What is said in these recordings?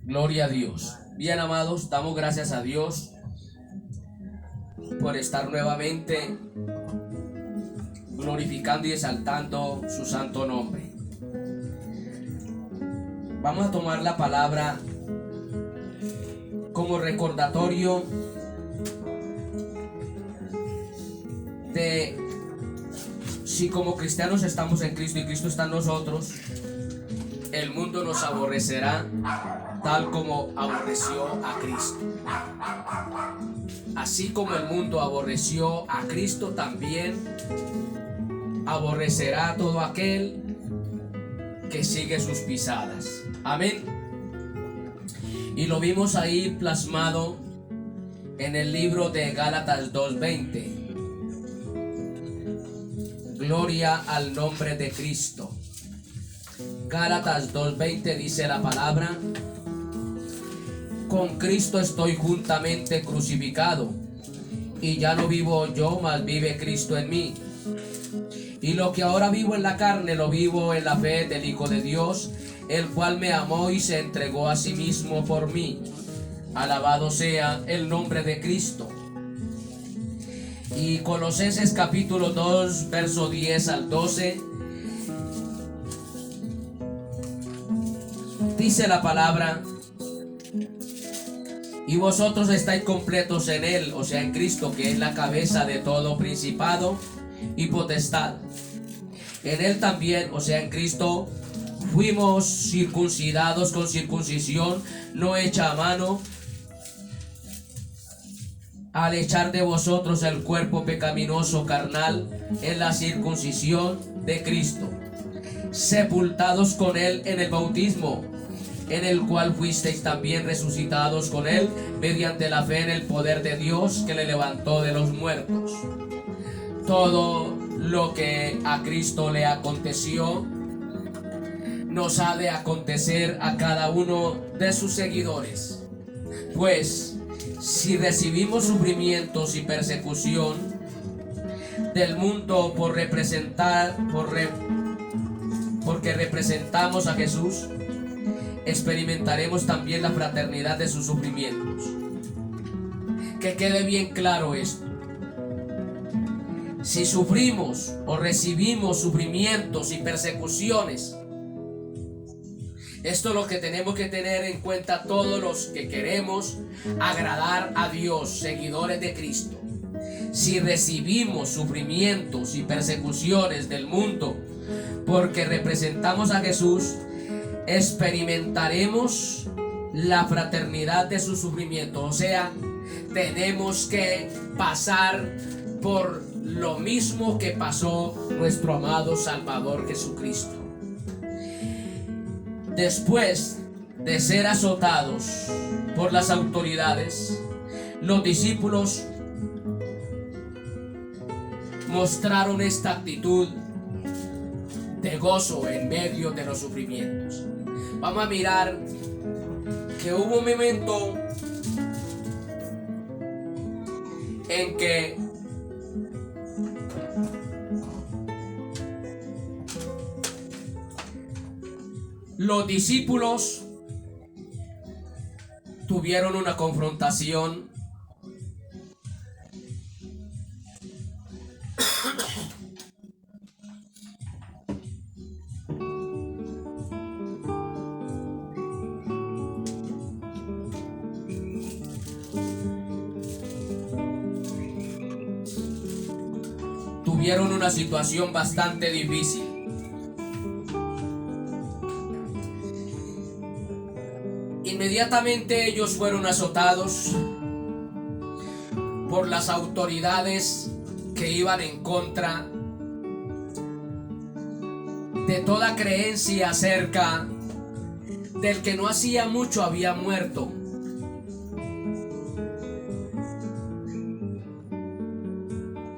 Gloria a Dios. Bien, amados, damos gracias a Dios por estar nuevamente glorificando y exaltando su santo nombre. Vamos a tomar la palabra como recordatorio de si como cristianos estamos en Cristo y Cristo está en nosotros, el mundo nos aborrecerá tal como aborreció a Cristo. Así como el mundo aborreció a Cristo, también aborrecerá a todo aquel que sigue sus pisadas. Amén. Y lo vimos ahí plasmado en el libro de Gálatas 2:20. Gloria al nombre de Cristo. Gálatas 2:20 dice la palabra: con Cristo estoy juntamente crucificado, y ya no vivo yo, mas vive Cristo en mí. Y lo que ahora vivo en la carne, lo vivo en la fe del Hijo de Dios, el cual me amó y se entregó a sí mismo por mí. Alabado sea el nombre de Cristo. Y Colosenses capítulo 2, verso 10 al 12, dice la palabra: y vosotros estáis completos en Él, o sea en Cristo, que es la cabeza de todo principado y potestad. En Él también, o sea en Cristo, fuimos circuncidados con circuncisión no hecha a mano, al echar de vosotros el cuerpo pecaminoso carnal en la circuncisión de Cristo, sepultados con Él en el bautismo, en el cual fuisteis también resucitados con Él mediante la fe en el poder de Dios que le levantó de los muertos. Todo lo que a Cristo le aconteció nos ha de acontecer a cada uno de sus seguidores. Pues si recibimos sufrimientos y persecución del mundo porque representamos a Jesús, experimentaremos también la fraternidad de sus sufrimientos. Que quede bien claro esto. Si sufrimos o recibimos sufrimientos y persecuciones, esto es lo que tenemos que tener en cuenta todos los que queremos agradar a Dios, seguidores de Cristo. Si recibimos sufrimientos y persecuciones del mundo porque representamos a Jesús, experimentaremos la fraternidad de su sufrimiento. O sea, tenemos que pasar por lo mismo que pasó nuestro amado Salvador Jesucristo. Después de ser azotados por las autoridades, los discípulos mostraron esta actitud de gozo en medio de los sufrimientos. Vamos a mirar que hubo un momento en que los discípulos tuvieron una confrontación tuvieron una situación bastante difícil. Inmediatamente ellos fueron azotados por las autoridades que iban en contra de toda creencia acerca del que no hacía mucho había muerto.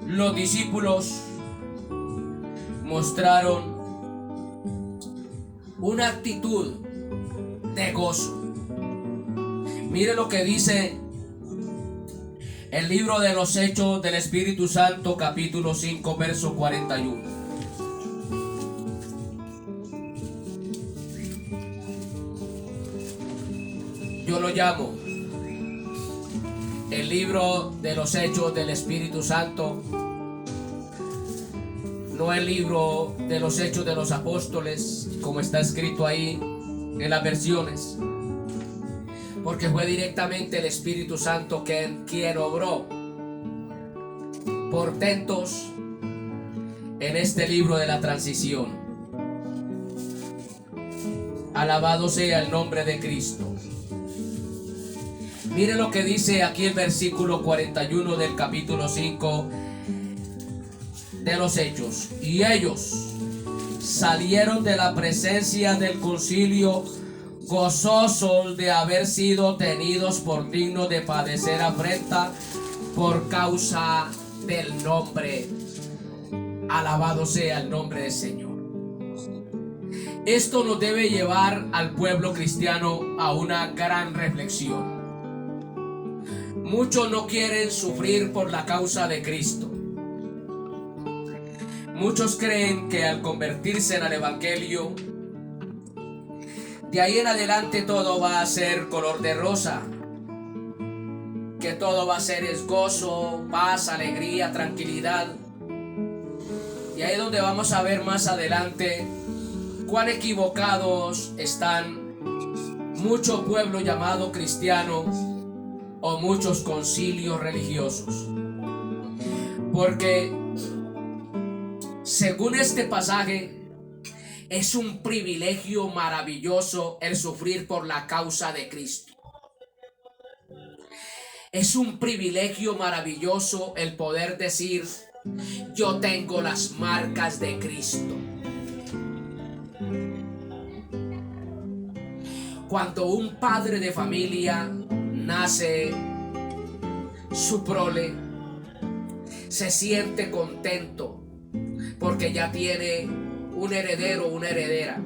Los discípulos mostraron una actitud de gozo. Mire lo que dice el libro de los Hechos del Espíritu Santo, capítulo 5, verso 41. Yo lo llamo el libro de los Hechos del Espíritu Santo, no el libro de los Hechos de los Apóstoles, como está escrito ahí en las versiones, porque fue directamente el Espíritu Santo quien obró portentos en este libro de la transición. Alabado sea el nombre de Cristo. Mire lo que dice aquí el versículo 41 del capítulo 5 de los Hechos. Y ellos salieron de la presencia del concilio gozosos de haber sido tenidos por dignos de padecer afrenta por causa del nombre. Alabado sea el nombre del Señor. Esto nos debe llevar al pueblo cristiano a una gran reflexión. Muchos no quieren sufrir por la causa de Cristo. Muchos creen que al convertirse en el Evangelio, de ahí en adelante todo va a ser color de rosa, que todo va a ser gozo, paz, alegría, tranquilidad. Y ahí es donde vamos a ver más adelante cuán equivocados están muchos pueblos llamados cristianos o muchos concilios religiosos. Porque según este pasaje, es un privilegio maravilloso el sufrir por la causa de Cristo. Es un privilegio maravilloso el poder decir: yo tengo las marcas de Cristo. Cuando un padre de familia nace su prole, se siente contento porque ya tiene un heredero o una heredera.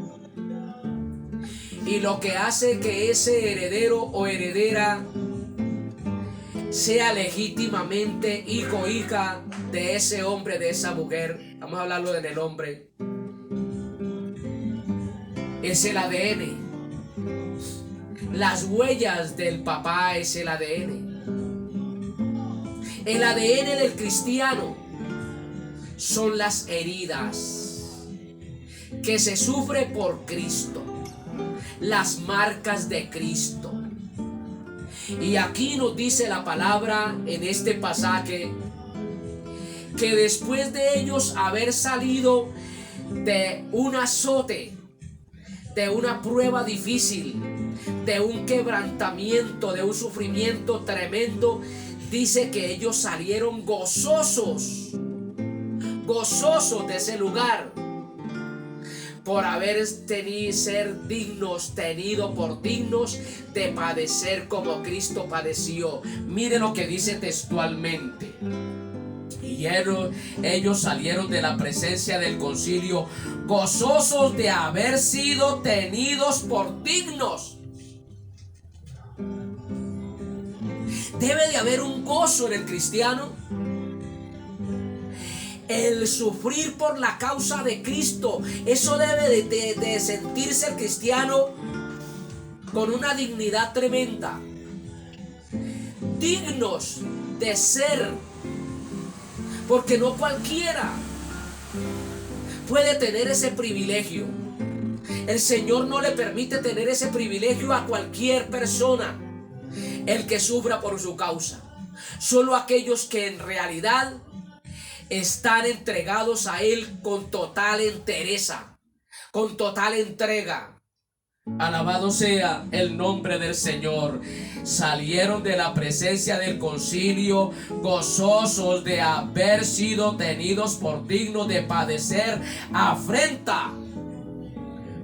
Y lo que hace que ese heredero o heredera sea legítimamente hijo o hija de ese hombre, de esa mujer, vamos a hablarlo del hombre, es el ADN. Las huellas del papá es el ADN. El ADN del cristiano son las heridas que se sufre por Cristo, las marcas de Cristo. Y aquí nos dice la palabra en este pasaje que después de ellos haber salido de un azote, de una prueba difícil, de un quebrantamiento, de un sufrimiento tremendo, dice que ellos salieron gozosos de ese lugar por haber ser dignos, tenido por dignos de padecer como Cristo padeció. Mire lo que dice textualmente. Y ellos salieron de la presencia del concilio gozosos de haber sido tenidos por dignos. Debe de haber un gozo en el cristiano. El sufrir por la causa de Cristo, eso debe de sentirse el cristiano con una dignidad tremenda. Dignos de ser, porque no cualquiera puede tener ese privilegio. El Señor no le permite tener ese privilegio a cualquier persona, el que sufra por su causa. Solo aquellos que en realidad están entregados a Él con total entereza, con total entrega. Alabado sea el nombre del Señor. Salieron de la presencia del concilio gozosos de haber sido tenidos por dignos de padecer afrenta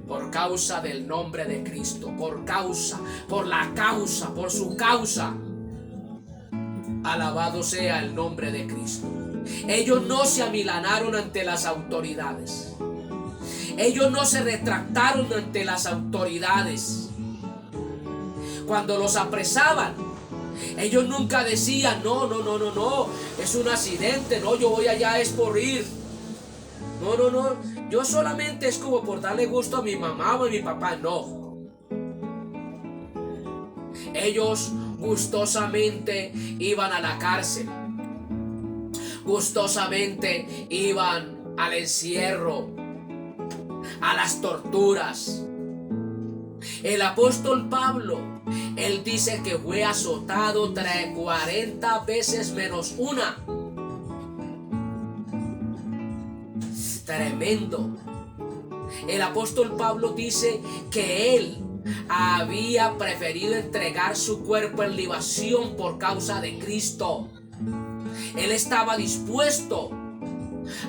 por causa del nombre de Cristo, por su causa. Alabado sea el nombre de Cristo. Ellos no se amilanaron ante las autoridades. Ellos no se retractaron ante las autoridades. Cuando los apresaban, ellos nunca decían: no, es un accidente, no, yo voy allá es por ir. No, yo solamente es como por darle gusto a mi mamá o a mi papá. No. Ellos gustosamente iban a la cárcel, gustosamente iban al encierro, a las torturas. El apóstol Pablo, él dice que fue azotado 40 veces menos una. Tremendo. El apóstol Pablo dice que él había preferido entregar su cuerpo en libación por causa de Cristo. Él estaba dispuesto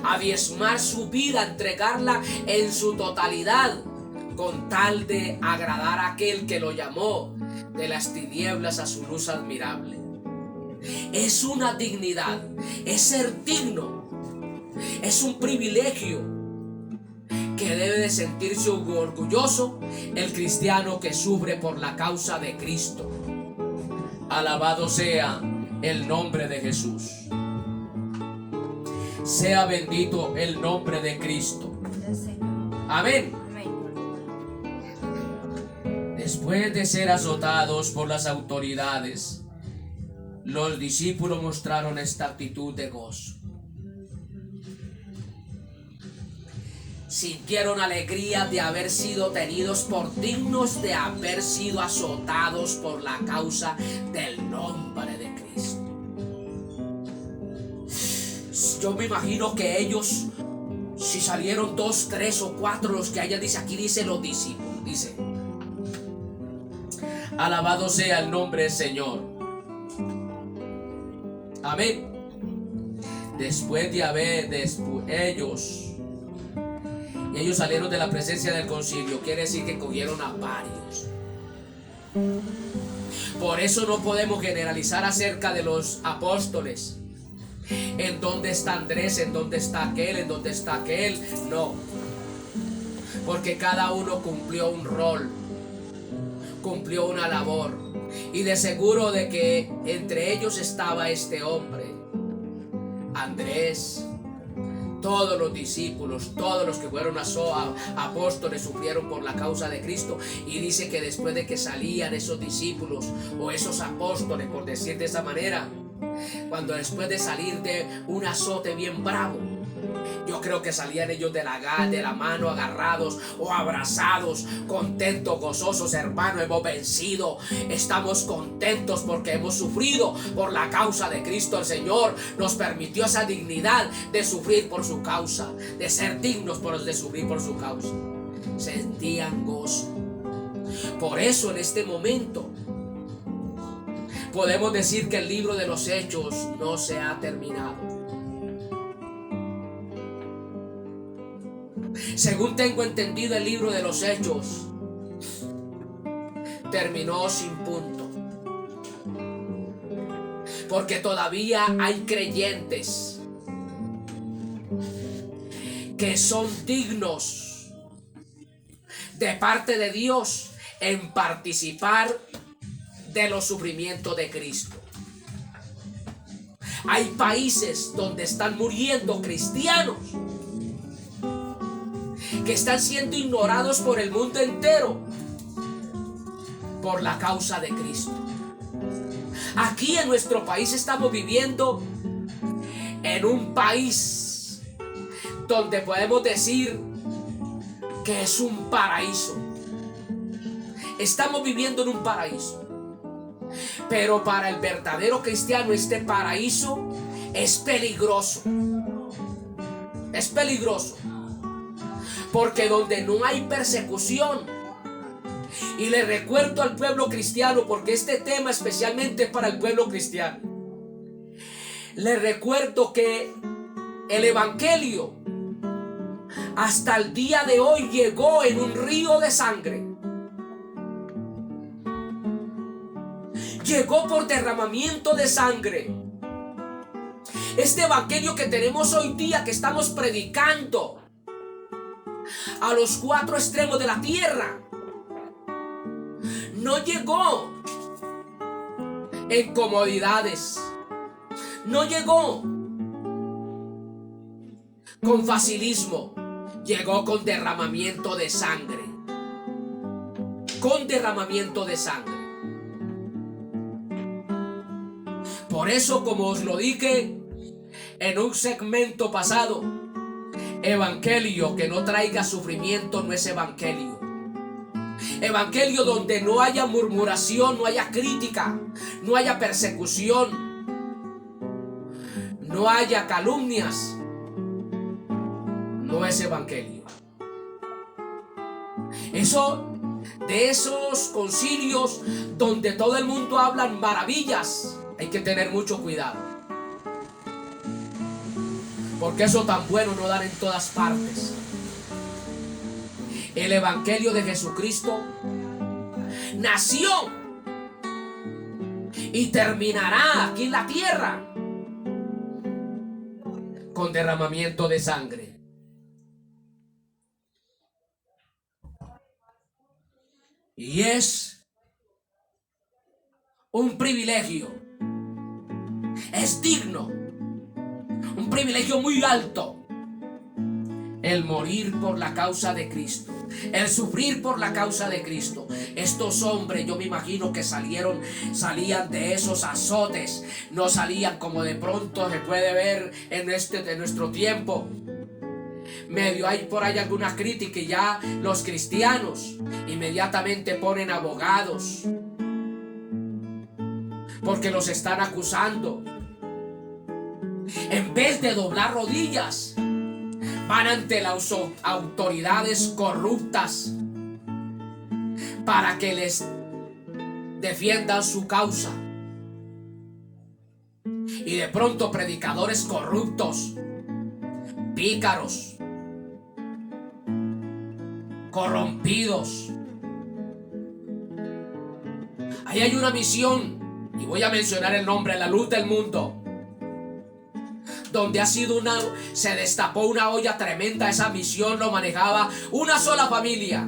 a diezmar su vida, a entregarla en su totalidad, con tal de agradar a aquel que lo llamó de las tinieblas a su luz admirable. Es una dignidad, es ser digno, es un privilegio que debe de sentirse orgulloso el cristiano que sufre por la causa de Cristo. Alabado sea el nombre de Jesús. Sea bendito el nombre de Cristo. Amén. Después de ser azotados por las autoridades, los discípulos mostraron esta actitud de gozo. Sintieron alegría de haber sido tenidos por dignos de haber sido azotados por la causa del nombre de Cristo. Yo me imagino que ellos, si salieron 2, 3 o 4, los que haya, dice, aquí dice los discípulos, dice, alabado sea el nombre del Señor. Amén. Después de haber, ellos salieron de la presencia del concilio, quiere decir que cogieron a varios. Por eso no podemos generalizar acerca de los apóstoles. ¿En dónde está Andrés? ¿En dónde está aquel? ¿En dónde está aquel? No. Porque cada uno cumplió un rol, cumplió una labor. Y de seguro de que entre ellos estaba este hombre, Andrés. Todos los discípulos, todos los que fueron apóstoles sufrieron por la causa de Cristo. Y dice que después de que salían esos discípulos o esos apóstoles, por decir de esa manera, cuando después de salir de un azote bien bravo, yo creo que salían ellos de la mano agarrados o abrazados, contentos, gozosos. Hermano, hemos vencido, estamos contentos porque hemos sufrido por la causa de Cristo. El Señor nos permitió esa dignidad de sufrir por su causa, de ser dignos de sufrir por su causa. Sentían gozo. Por eso en este momento podemos decir que el libro de los Hechos no se ha terminado. Según tengo entendido, el libro de los Hechos terminó sin punto, porque todavía hay creyentes que son dignos de parte de Dios en participar de los sufrimientos de Cristo. Hay países donde están muriendo cristianos que están siendo ignorados por el mundo entero por la causa de Cristo. Aquí en nuestro país estamos viviendo en un país donde podemos decir que es un paraíso. Estamos viviendo en un paraíso. Pero para el verdadero cristiano este paraíso es peligroso. Es peligroso. Porque donde no hay persecución, y le recuerdo al pueblo cristiano, porque este tema especialmente es para el pueblo cristiano, le recuerdo que el evangelio hasta el día de hoy llegó en un río de sangre. Llegó por derramamiento de sangre. Este evangelio que tenemos hoy día, que estamos predicando a los 4 extremos de la tierra, no llegó en comodidades, no llegó con facilismo, llegó con derramamiento de sangre, con derramamiento de sangre. Por eso, como os lo dije en un segmento pasado, evangelio que no traiga sufrimiento no es evangelio. Evangelio donde no haya murmuración, no haya crítica, no haya persecución, no haya calumnias, no es evangelio. De esos concilios donde todo el mundo habla maravillas, hay que tener mucho cuidado, porque eso tan bueno no dan en todas partes. El evangelio de Jesucristo nació y terminará aquí en la tierra con derramamiento de sangre. Y es un privilegio, es digno, un privilegio muy alto, el morir por la causa de Cristo, el sufrir por la causa de Cristo. Estos hombres, yo me imagino que salían de esos azotes, no salían como de pronto se puede ver en nuestro tiempo. Medio hay por ahí alguna crítica y ya los cristianos inmediatamente ponen abogados porque los están acusando. En vez de doblar rodillas, van ante las autoridades corruptas para que les defiendan su causa. Y de pronto predicadores corruptos, pícaros, corrompidos. Ahí hay una misión, y voy a mencionar el nombre, La Luz del Mundo, donde se destapó una olla tremenda. Esa misión lo manejaba una sola familia,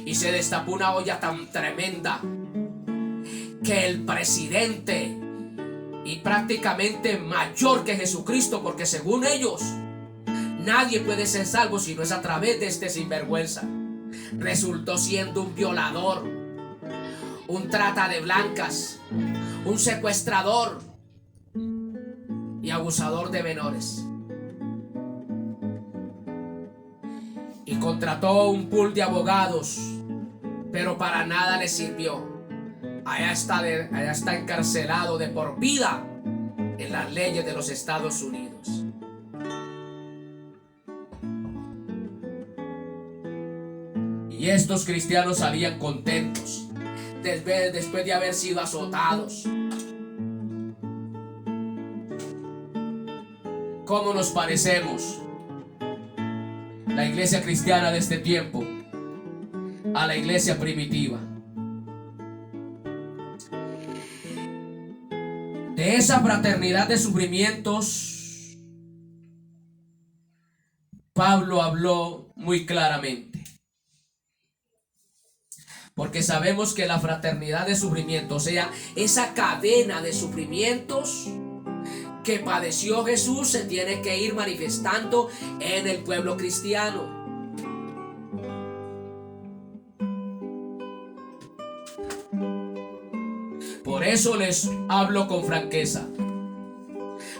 y se destapó una olla tan tremenda que el presidente, y prácticamente mayor que Jesucristo, porque según ellos nadie puede ser salvo si no es a través de este sinvergüenza, resultó siendo un violador, un trata de blancas, un secuestrador y abusador de menores. Y contrató un pool de abogados, pero para nada le sirvió. Allá está encarcelado de por vida en las leyes de los Estados Unidos. Y estos cristianos salían contentos después de haber sido azotados. ¿Cómo nos parecemos, la iglesia cristiana de este tiempo, a la iglesia primitiva? De esa fraternidad de sufrimientos, Pablo habló muy claramente. Porque sabemos que la fraternidad de sufrimientos, o sea, esa cadena de sufrimientos que padeció Jesús, se tiene que ir manifestando en el pueblo cristiano. Por eso les hablo con franqueza.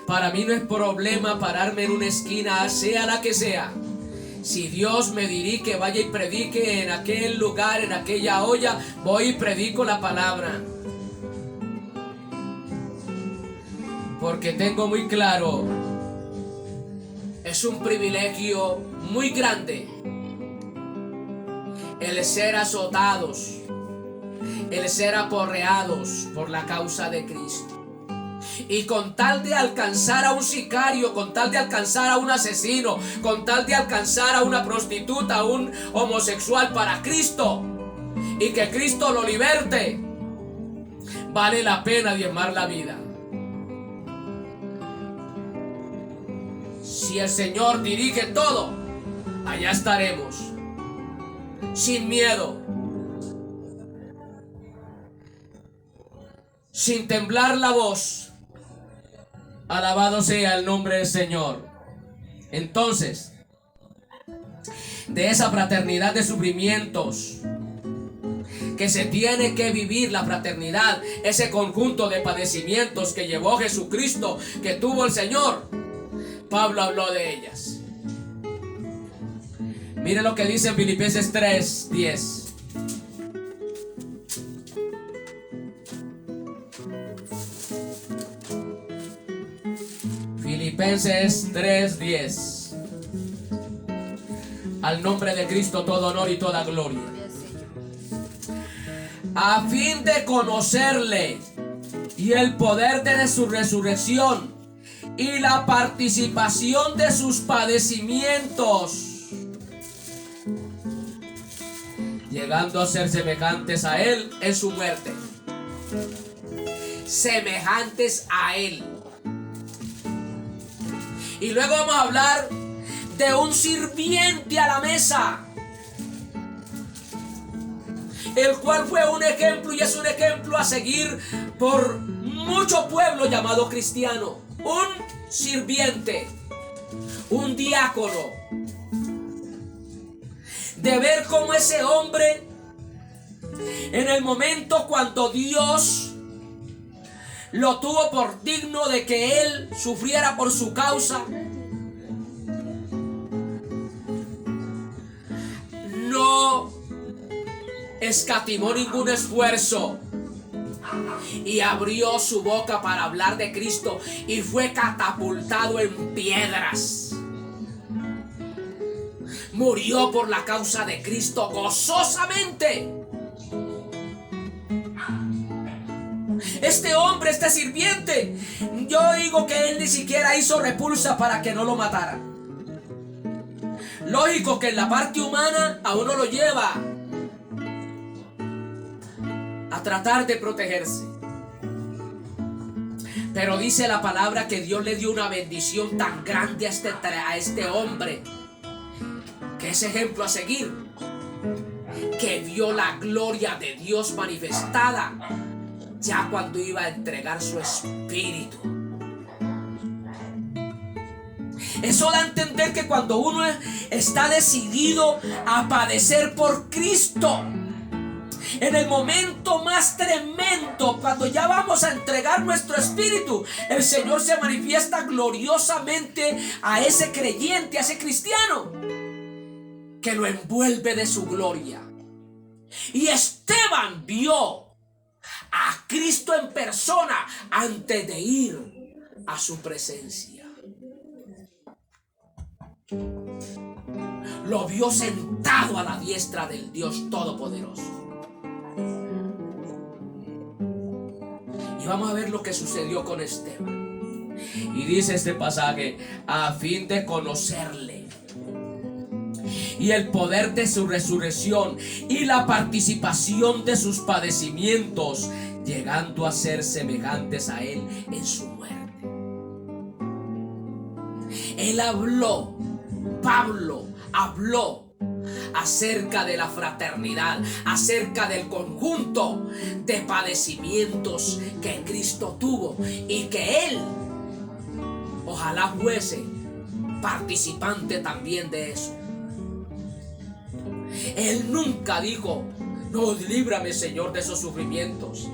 Para mí no es problema pararme en una esquina, sea la que sea. Si Dios me dirige, vaya y predique en aquel lugar, en aquella olla, voy y predico la palabra. Porque tengo muy claro, es un privilegio muy grande el ser azotados, el ser aporreados por la causa de Cristo. Y con tal de alcanzar a un sicario, con tal de alcanzar a un asesino, con tal de alcanzar a una prostituta, a un homosexual para Cristo, y que Cristo lo liberte, vale la pena diezmar la vida. Si el Señor dirige todo, allá estaremos, sin miedo, sin temblar la voz. Alabado sea el nombre del Señor. Entonces, de esa fraternidad de sufrimientos que se tiene que vivir la fraternidad, ese conjunto de padecimientos que llevó Jesucristo, que tuvo el Señor. Pablo habló de ellas. Mire lo que dice en Filipenses 3:10. Filipenses 3:10. Al nombre de Cristo todo honor y toda gloria. A fin de conocerle y el poder de su resurrección y la participación de sus padecimientos, llegando a ser semejantes a él en su muerte. Semejantes a él. Y luego vamos a hablar de un sirviente a la mesa, el cual fue un ejemplo y es un ejemplo a seguir por mucho pueblo llamado cristiano. Un sirviente, un diácono, de ver cómo ese hombre, en el momento cuando Dios lo tuvo por digno de que él sufriera por su causa, no escatimó ningún esfuerzo y abrió su boca para hablar de Cristo y fue catapultado en piedras. Murió por la causa de Cristo gozosamente. Este hombre, este sirviente, yo digo que él ni siquiera hizo repulsa para que no lo mataran. Lógico que en la parte humana a uno lo lleva a tratar de protegerse. Pero dice la palabra que Dios le dio una bendición tan grande a este hombre, que es ejemplo a seguir, que vio la gloria de Dios manifestada ya cuando iba a entregar su espíritu. Eso da a entender que cuando uno está decidido a padecer por Cristo, en el momento más tremendo, cuando ya vamos a entregar nuestro espíritu, el Señor se manifiesta gloriosamente a ese creyente, a ese cristiano, que lo envuelve de su gloria. Y Esteban vio a Cristo en persona antes de ir a su presencia. Lo vio sentado a la diestra del Dios Todopoderoso. Y vamos a ver lo que sucedió con Esteban. Y dice este pasaje: a fin de conocerle y el poder de su resurrección y la participación de sus padecimientos, llegando a ser semejantes a él en su muerte. Él habló, Pablo habló acerca de la fraternidad, acerca del conjunto de padecimientos que Cristo tuvo y que él ojalá fuese participante también de eso. Él nunca dijo: no, líbrame, Señor, de esos sufrimientos,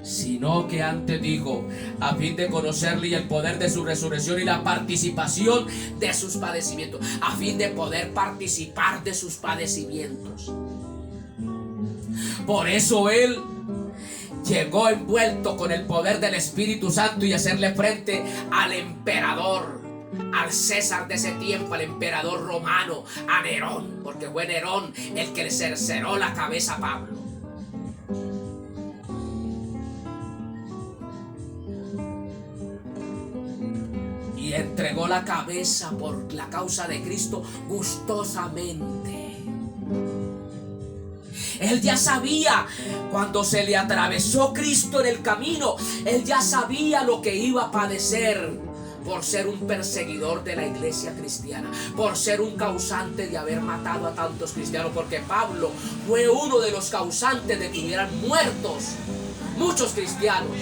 sino que antes dijo: a fin de conocerle y el poder de su resurrección y la participación de sus padecimientos, a fin de poder participar de sus padecimientos. Por eso él llegó envuelto con el poder del Espíritu Santo y hacerle frente al emperador, al César de ese tiempo, al emperador romano, a Nerón, porque fue Nerón el que le cercenó la cabeza a Pablo. Y entregó la cabeza por la causa de Cristo gustosamente. Él ya sabía, cuando se le atravesó Cristo en el camino, él ya sabía lo que iba a padecer por ser un perseguidor de la iglesia cristiana, por ser un causante de haber matado a tantos cristianos, porque Pablo fue uno de los causantes de que hubieran muertos muchos cristianos,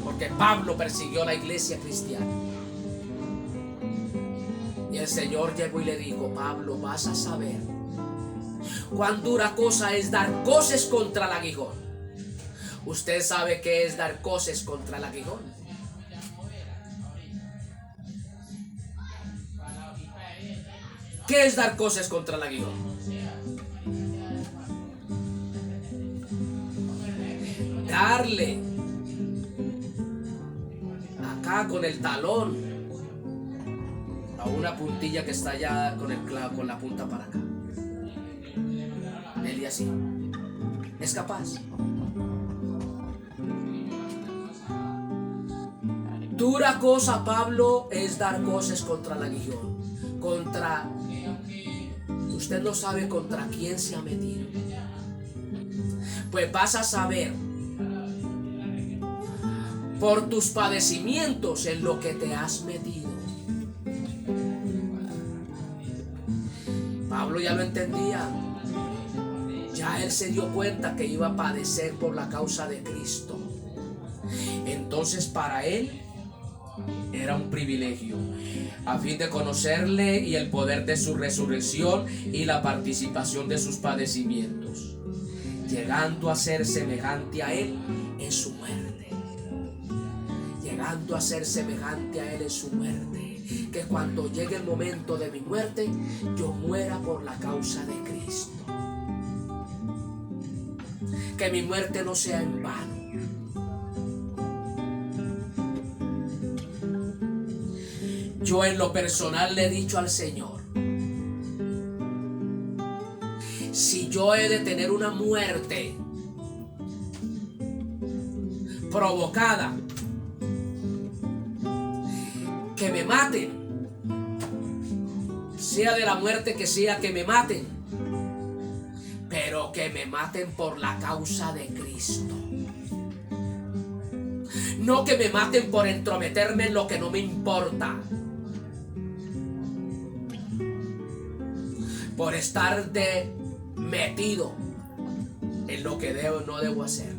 porque Pablo persiguió la iglesia cristiana. Y el Señor llegó y le dijo: Pablo, vas a saber Cuán dura cosa es dar coces contra el aguijón. ¿Usted sabe qué es dar coces contra el aguijón? ¿Qué es dar coces contra el aguijón? Darle acá con el talón a una puntilla que está allá con el clavo, con la punta para acá. Él y así. ¿Es capaz? Dura cosa, Pablo, es dar coces contra el aguijón. Contra... Usted no sabe contra quién se ha metido. Pues vas a saber por tus padecimientos en lo que te has metido. Pablo ya lo entendía. Ya él se dio cuenta que iba a padecer por la causa de Cristo. Entonces para él era un privilegio, a fin de conocerle y el poder de su resurrección y la participación de sus padecimientos, llegando a ser semejante a él en su muerte. Llegando a ser semejante a él en su muerte. Que cuando llegue el momento de mi muerte, yo muera por la causa de Cristo. Que mi muerte no sea en vano. Yo en lo personal le he dicho al Señor, si yo he de tener una muerte provocada, que me maten, sea de la muerte que sea, que me maten, pero que me maten por la causa de Cristo. No que me maten por entrometerme en lo que no me importa, por estar metido en lo que no debo hacer.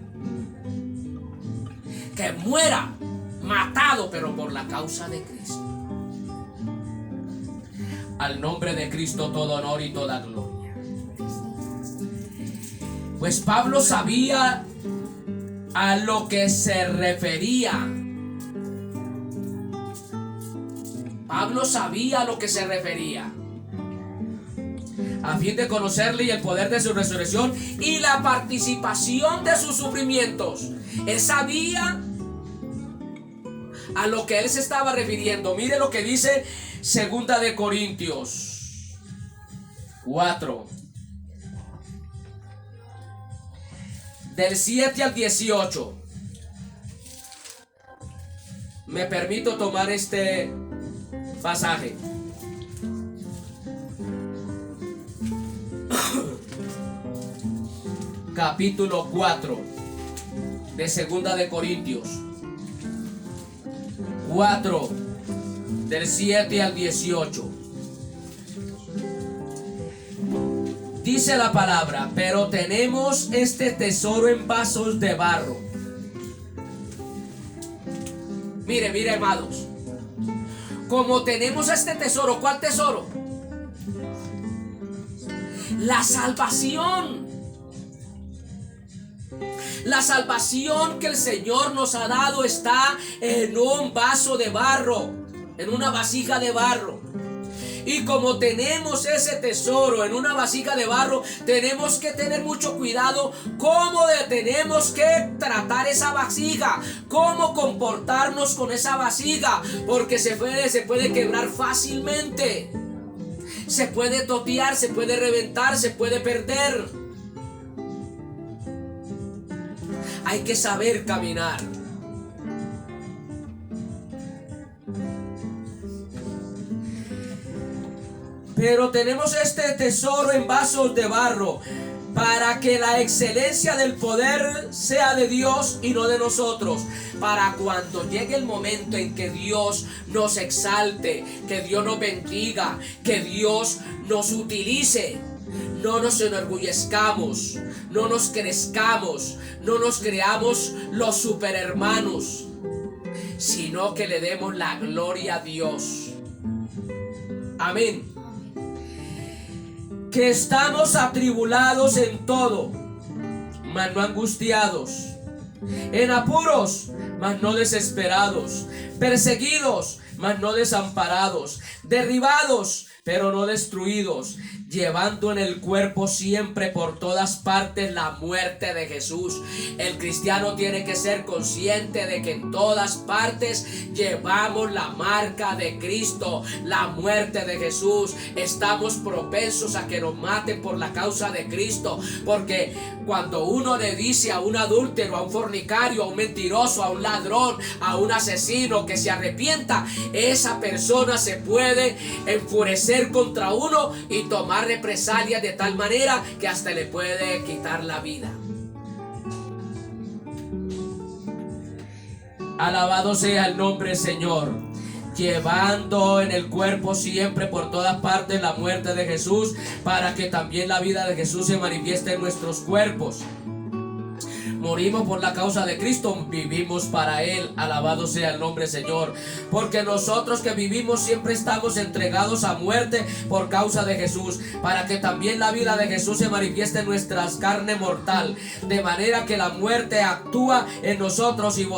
Que muera matado, pero por la causa de Cristo. Al nombre de Cristo todo honor y toda gloria. Pues Pablo sabía a lo que se refería. Pablo sabía a lo que se refería. A fin de conocerle y el poder de su resurrección y la participación de sus sufrimientos. Él sabía a lo que él se estaba refiriendo. Mire lo que dice 2 de Corintios 4, del 7 al 18. Me permito tomar este pasaje. Capítulo 4 de 2 de Corintios 4, del 7 al 18. Dice la palabra: pero tenemos este tesoro en vasos de barro. Mire, hermanos, como tenemos este tesoro, ¿cuál tesoro? La salvación. La salvación que el Señor nos ha dado está en un vaso de barro, en una vasija de barro. Y como tenemos ese tesoro en una vasija de barro, tenemos que tener mucho cuidado cómo tenemos que tratar esa vasija, cómo comportarnos con esa vasija, porque se puede quebrar fácilmente, se puede totear, se puede reventar, se puede perder. Hay que saber caminar. Pero tenemos este tesoro en vasos de barro, para que la excelencia del poder sea de Dios y no de nosotros, para cuando llegue el momento en que Dios nos exalte, que Dios nos bendiga, que Dios nos utilice, no nos enorgullezcamos, no nos crezcamos, no nos creamos los superhermanos, sino que le demos la gloria a Dios. Amén. que estamos atribulados en todo, mas no angustiados, en apuros, mas no desesperados, perseguidos, mas no desamparados, derribados, pero no destruidos, llevando en el cuerpo siempre por todas partes la muerte de Jesús. El cristiano tiene que ser consciente de que en todas partes llevamos la marca de Cristo, la muerte de Jesús. Estamos propensos a que nos maten por la causa de Cristo, porque cuando uno le dice a un adúltero, a un fornicario, a un mentiroso, a un ladrón, a un asesino que se arrepienta, esa persona se puede enfurecer contra uno y tomar represalias de tal manera que hasta le puede quitar la vida. Alabado sea el nombre del Señor. Llevando en el cuerpo siempre por todas partes la muerte de Jesús, para que también la vida de Jesús se manifieste en nuestros cuerpos. Morimos por la causa de Cristo, vivimos para Él. Alabado sea el nombre del Señor. Porque nosotros que vivimos siempre estamos entregados a muerte por causa de Jesús, para que también la vida de Jesús se manifieste en nuestras carne mortal. De manera que la muerte actúa en nosotros y en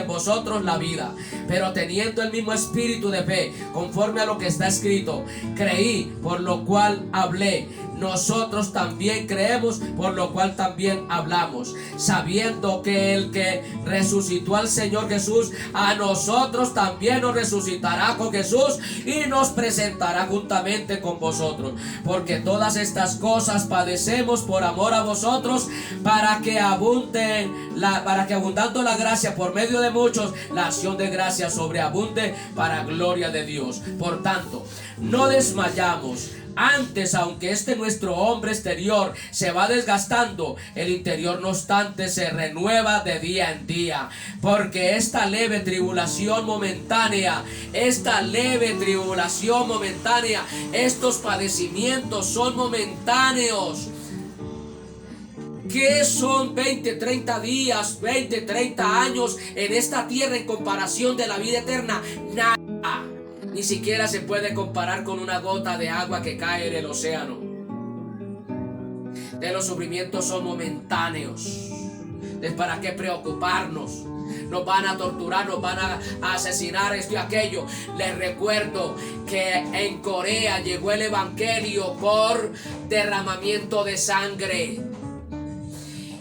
vosotros la vida. Pero teniendo el mismo espíritu de fe, conforme a lo que está escrito, creí, por lo cual hablé. Nosotros también creemos, por lo cual también hablamos, sabiendo que el que resucitó al Señor Jesús, a nosotros también nos resucitará con Jesús y nos presentará juntamente con vosotros. Porque todas estas cosas padecemos por amor a vosotros, para que abundando la gracia por medio de muchos, la acción de gracia sobreabunde para gloria de Dios. Por tanto, no desmayamos. Antes, aunque nuestro hombre exterior se va desgastando, el interior no obstante se renueva de día en día. Porque esta leve tribulación momentánea, estos padecimientos son momentáneos. ¿Qué son 20, 30 días, 20, 30 años en esta tierra en comparación de la vida eterna? Nada. Ni siquiera se puede comparar con una gota de agua que cae en el océano. De los sufrimientos son momentáneos. ¿Para qué preocuparnos? Nos van a torturar, nos van a asesinar, esto y aquello. Les recuerdo que en Corea llegó el evangelio por derramamiento de sangre.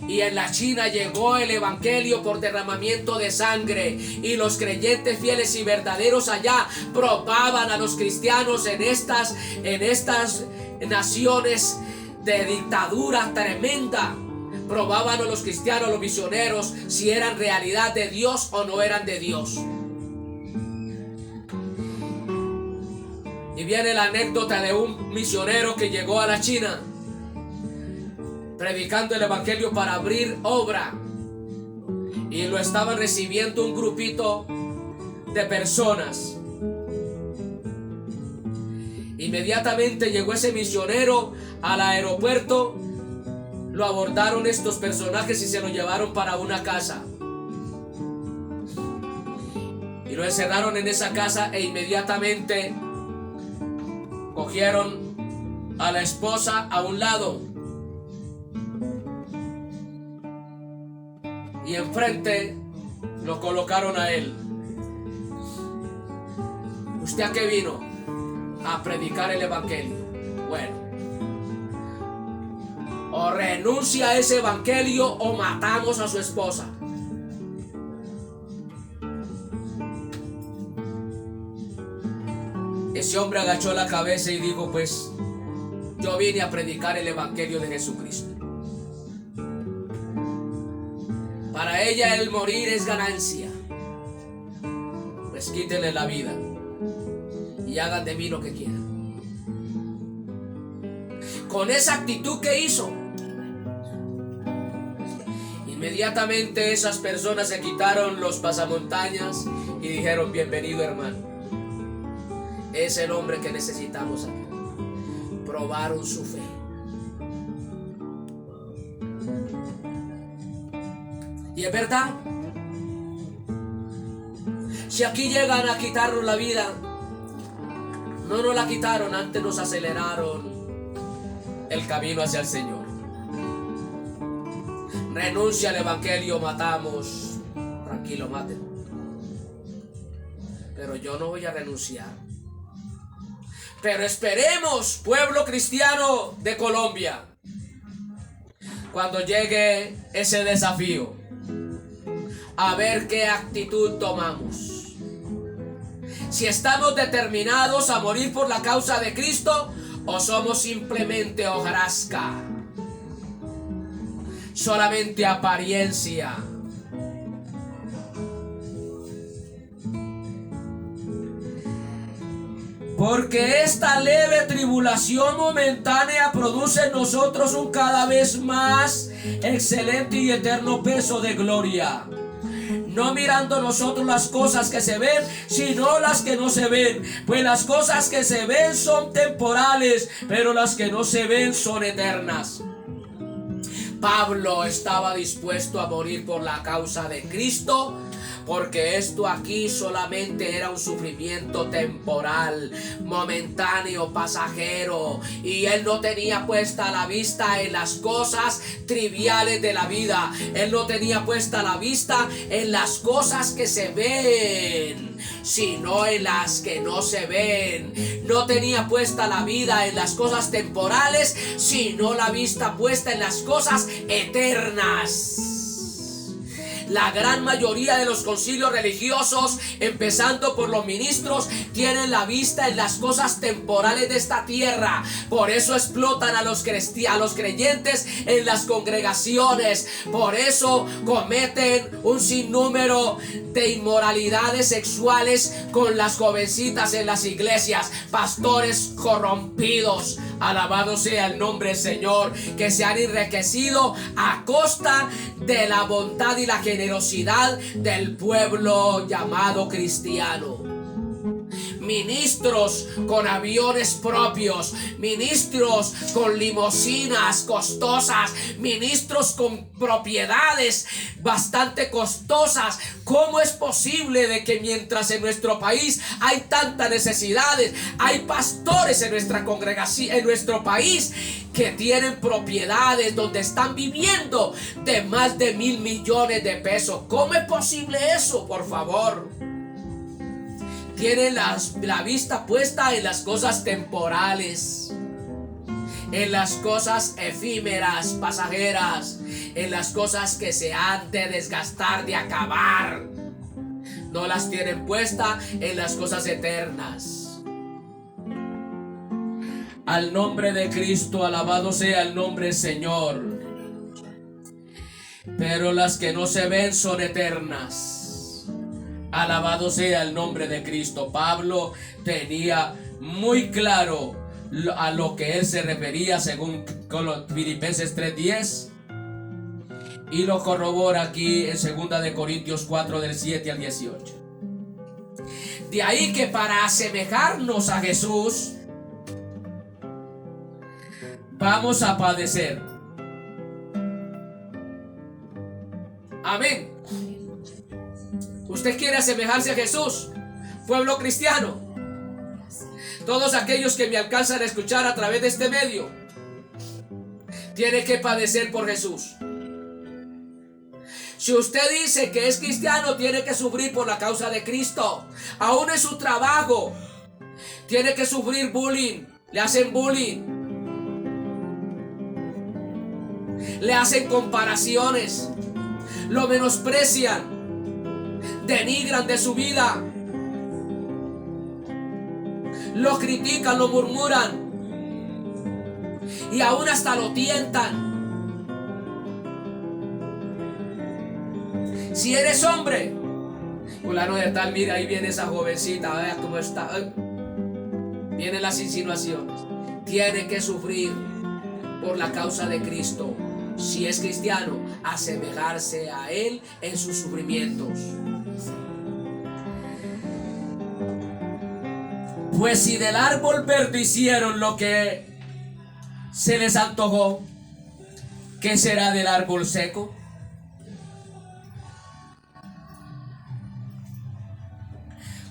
Y en la China llegó el evangelio por derramamiento de sangre. Y los creyentes fieles y verdaderos allá probaban a los cristianos en estas naciones de dictadura tremenda. Probaban a los cristianos, a los misioneros, si eran realidad de Dios o no eran de Dios. Y viene la anécdota de un misionero que llegó a la China predicando el evangelio para abrir obra, y lo estaban recibiendo un grupito de personas. Inmediatamente llegó ese misionero al aeropuerto, lo abordaron estos personajes y se lo llevaron para una casa y lo encerraron en esa casa, e inmediatamente cogieron a la esposa a un lado y enfrente lo colocaron a él. ¿Usted a qué vino? A predicar el evangelio. Bueno, o renuncia a ese evangelio o matamos a su esposa. Ese hombre agachó la cabeza y dijo: pues yo vine a predicar el evangelio de Jesucristo. Para ella el morir es ganancia. Pues quítenle la vida y hagan de mí lo que quieran. Con esa actitud que hizo, inmediatamente esas personas se quitaron los pasamontañas y dijeron: bienvenido, hermano. Es el hombre que necesitamos aquí. Probaron su fe. Y es verdad, si aquí llegan a quitarnos la vida, no nos la quitaron, antes nos aceleraron el camino hacia el Señor. Renuncia al evangelio, matamos. Tranquilo, mátenlo. Pero yo no voy a renunciar. Pero esperemos, pueblo cristiano de Colombia, cuando llegue ese desafío, a ver qué actitud tomamos. Si estamos determinados a morir por la causa de Cristo, o somos simplemente hojarasca, solamente apariencia. Porque esta leve tribulación momentánea produce en nosotros un cada vez más excelente y eterno peso de gloria. No mirando nosotros las cosas que se ven, sino las que no se ven. Pues las cosas que se ven son temporales, pero las que no se ven son eternas. Pablo estaba dispuesto a morir por la causa de Cristo, porque esto aquí solamente era un sufrimiento temporal, momentáneo, pasajero, y él no tenía puesta la vista en las cosas triviales de la vida. Él no tenía puesta la vista en las cosas que se ven, sino en las que no se ven. No tenía puesta la vida en las cosas temporales, sino la vista puesta en las cosas eternas. La gran mayoría de los concilios religiosos, empezando por los ministros, tienen la vista en las cosas temporales de esta tierra. Por eso explotan a los creyentes en las congregaciones. Por eso cometen un sinnúmero de inmoralidades sexuales con las jovencitas en las iglesias. Pastores corrompidos, alabado sea el nombre del Señor, que se han enriquecido a costa de la bondad y la generosidad del pueblo llamado cristiano. Ministros con aviones propios, ministros con limusinas costosas, ministros con propiedades bastante costosas. ¿Cómo es posible de que mientras en nuestro país hay tantas necesidades, hay pastores en nuestra congregación, en nuestro país, que tienen propiedades donde están viviendo de más de 1.000 millones de pesos? ¿Cómo es posible eso, por favor? Tienen la vista puesta en las cosas temporales, en las cosas efímeras, pasajeras, en las cosas que se han de desgastar, de acabar. No las tienen puesta en las cosas eternas. Al nombre de Cristo, alabado sea el nombre del Señor. Pero las que no se ven son eternas. Alabado sea el nombre de Cristo. Pablo tenía muy claro a lo que él se refería según Filipenses 3:10, y lo corrobora aquí en 2 de Corintios 4 del 7 al 18. De ahí que para asemejarnos a Jesús vamos a padecer. Amén. ¿Usted quiere asemejarse a Jesús, pueblo cristiano? Todos aquellos que me alcanzan a escuchar a través de este medio, tienen que padecer por Jesús. Si usted dice que es cristiano, tiene que sufrir por la causa de Cristo. Aún en su trabajo, tiene que sufrir bullying. Le hacen bullying, le hacen comparaciones, lo menosprecian, denigran de su vida, lo critican, lo murmuran y aún hasta lo tientan. Si eres hombre, fulano de tal, mira, ahí viene esa jovencita, vea cómo está. Vienen las insinuaciones. Tiene que sufrir por la causa de Cristo. Si es cristiano, asemejarse a Él en sus sufrimientos. Pues si del árbol verde hicieron lo que se les antojó, ¿qué será del árbol seco?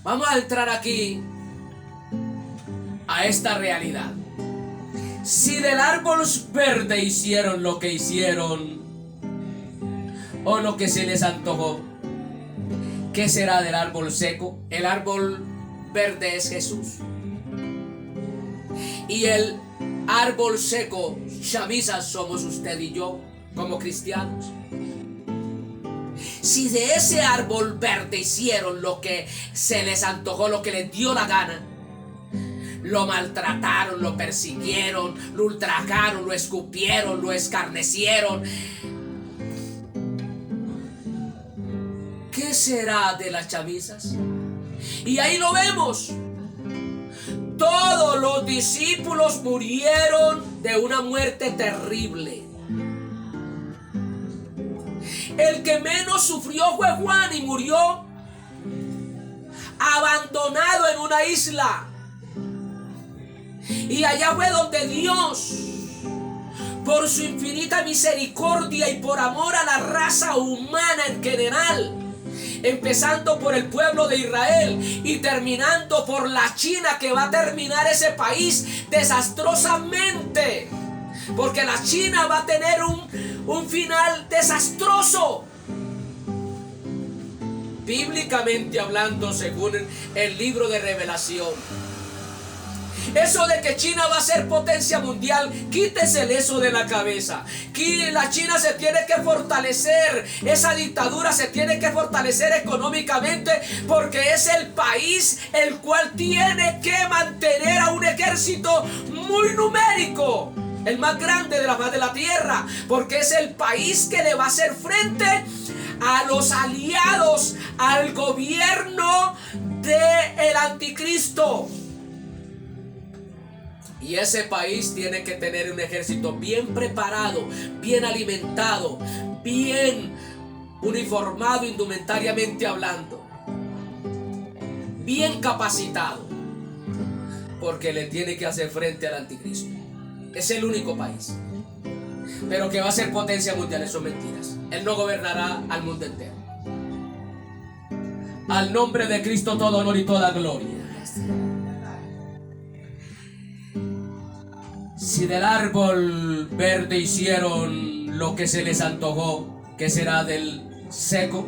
Vamos a entrar aquí a esta realidad. Si del árbol verde hicieron lo que hicieron, o lo que se les antojó, ¿qué será del árbol seco? El árbol verde es Jesús. Y el árbol seco, chamizas, somos usted y yo, como cristianos. Si de ese árbol verde hicieron lo que se les antojó, lo que les dio la gana, lo maltrataron, lo persiguieron, lo ultrajaron, lo escupieron, lo escarnecieron, ¿qué será de las chamizas? Y ahí lo vemos. Todos los discípulos murieron de una muerte terrible. El que menos sufrió fue Juan y murió abandonado en una isla. Y allá fue donde Dios, por su infinita misericordia y por amor a la raza humana en general, empezando por el pueblo de Israel y terminando por la China, que va a terminar ese país desastrosamente, porque la China va a tener un final desastroso, bíblicamente hablando, según el libro de Revelación. Eso de que China va a ser potencia mundial, quítese eso de la cabeza. La China se tiene que fortalecer, esa dictadura se tiene que fortalecer económicamente, porque es el país el cual tiene que mantener a un ejército muy numérico, el más grande de la faz de la tierra, porque es el país que le va a hacer frente a los aliados, al gobierno del anticristo. Y ese país tiene que tener un ejército bien preparado, bien alimentado, bien uniformado indumentariamente hablando, bien capacitado, porque le tiene que hacer frente al anticristo. Es el único país. Pero que va a ser potencia mundial, eso son mentiras. Él no gobernará al mundo entero. Al nombre de Cristo todo honor y toda gloria. Si del árbol verde hicieron lo que se les antojó, ¿qué será del seco?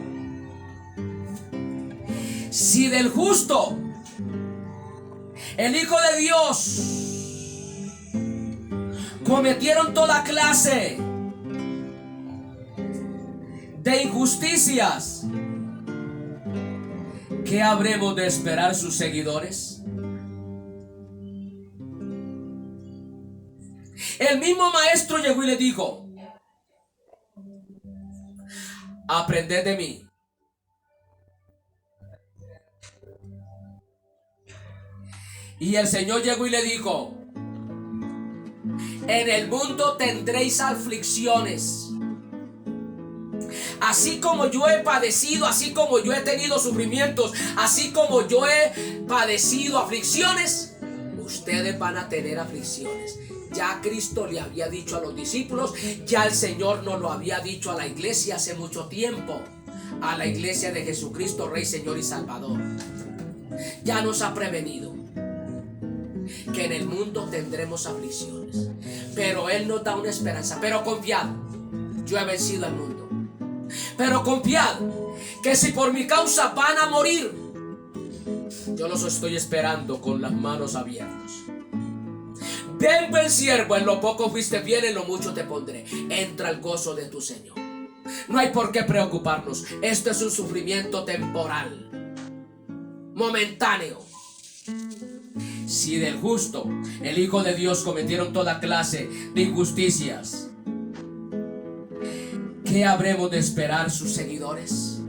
Si del justo, el Hijo de Dios, cometieron toda clase de injusticias, ¿qué habremos de esperar sus seguidores? El mismo maestro llegó y le dijo: aprended de mí. Y el Señor llegó y le dijo: en el mundo tendréis aflicciones. Así como yo he padecido, así como yo he tenido sufrimientos, así como yo he padecido aflicciones, ustedes van a tener aflicciones. Ya Cristo le había dicho a los discípulos, ya el Señor nos lo había dicho a la iglesia hace mucho tiempo, a la iglesia de Jesucristo, Rey, Señor y Salvador. Ya nos ha prevenido que en el mundo tendremos aflicciones, pero Él nos da una esperanza. Pero confiad, yo he vencido al mundo. Pero confiad que si por mi causa van a morir, yo los estoy esperando con las manos abiertas. Bien, buen siervo, en lo poco fuiste fiel, en lo mucho te pondré. Entra al gozo de tu Señor. No hay por qué preocuparnos. Esto es un sufrimiento temporal, momentáneo. Si del justo, el Hijo de Dios, cometieron toda clase de injusticias, ¿qué habremos de esperar sus seguidores?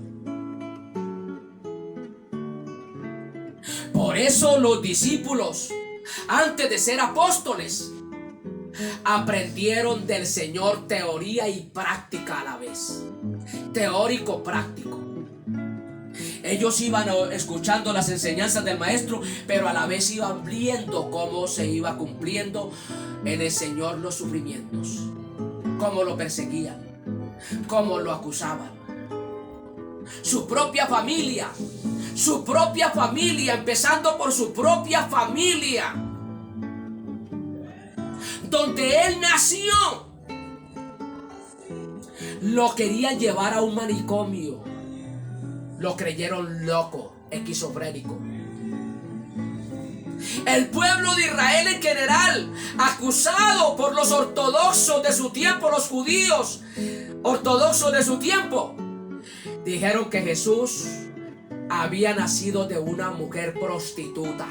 Por eso los discípulos, antes de ser apóstoles, aprendieron del Señor teoría y práctica a la vez. Teórico, práctico. Ellos iban escuchando las enseñanzas del maestro, pero a la vez iban viendo cómo se iba cumpliendo en el Señor los sufrimientos, cómo lo perseguían, cómo lo acusaban. Su propia familia, empezando por su propia familia, donde él nació, lo querían llevar a un manicomio. Lo creyeron loco, esquizofrénico. El pueblo de Israel en general, acusado por los ortodoxos de su tiempo, los judíos ortodoxos de su tiempo, dijeron que Jesús había nacido de una mujer prostituta.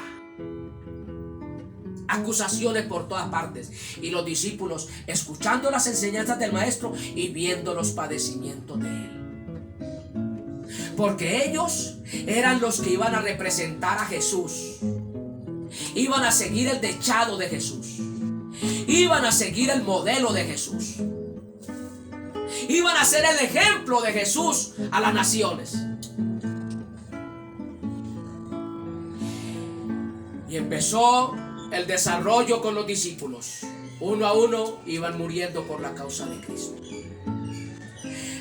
Acusaciones por todas partes. Y los discípulos escuchando las enseñanzas del maestro y viendo los padecimientos de él. Porque ellos eran los que iban a representar a Jesús. Iban a seguir el dechado de Jesús. Iban a seguir el modelo de Jesús. Iban a ser el ejemplo de Jesús a las naciones. Y empezó el desarrollo con los discípulos. Uno a uno iban muriendo por la causa de Cristo.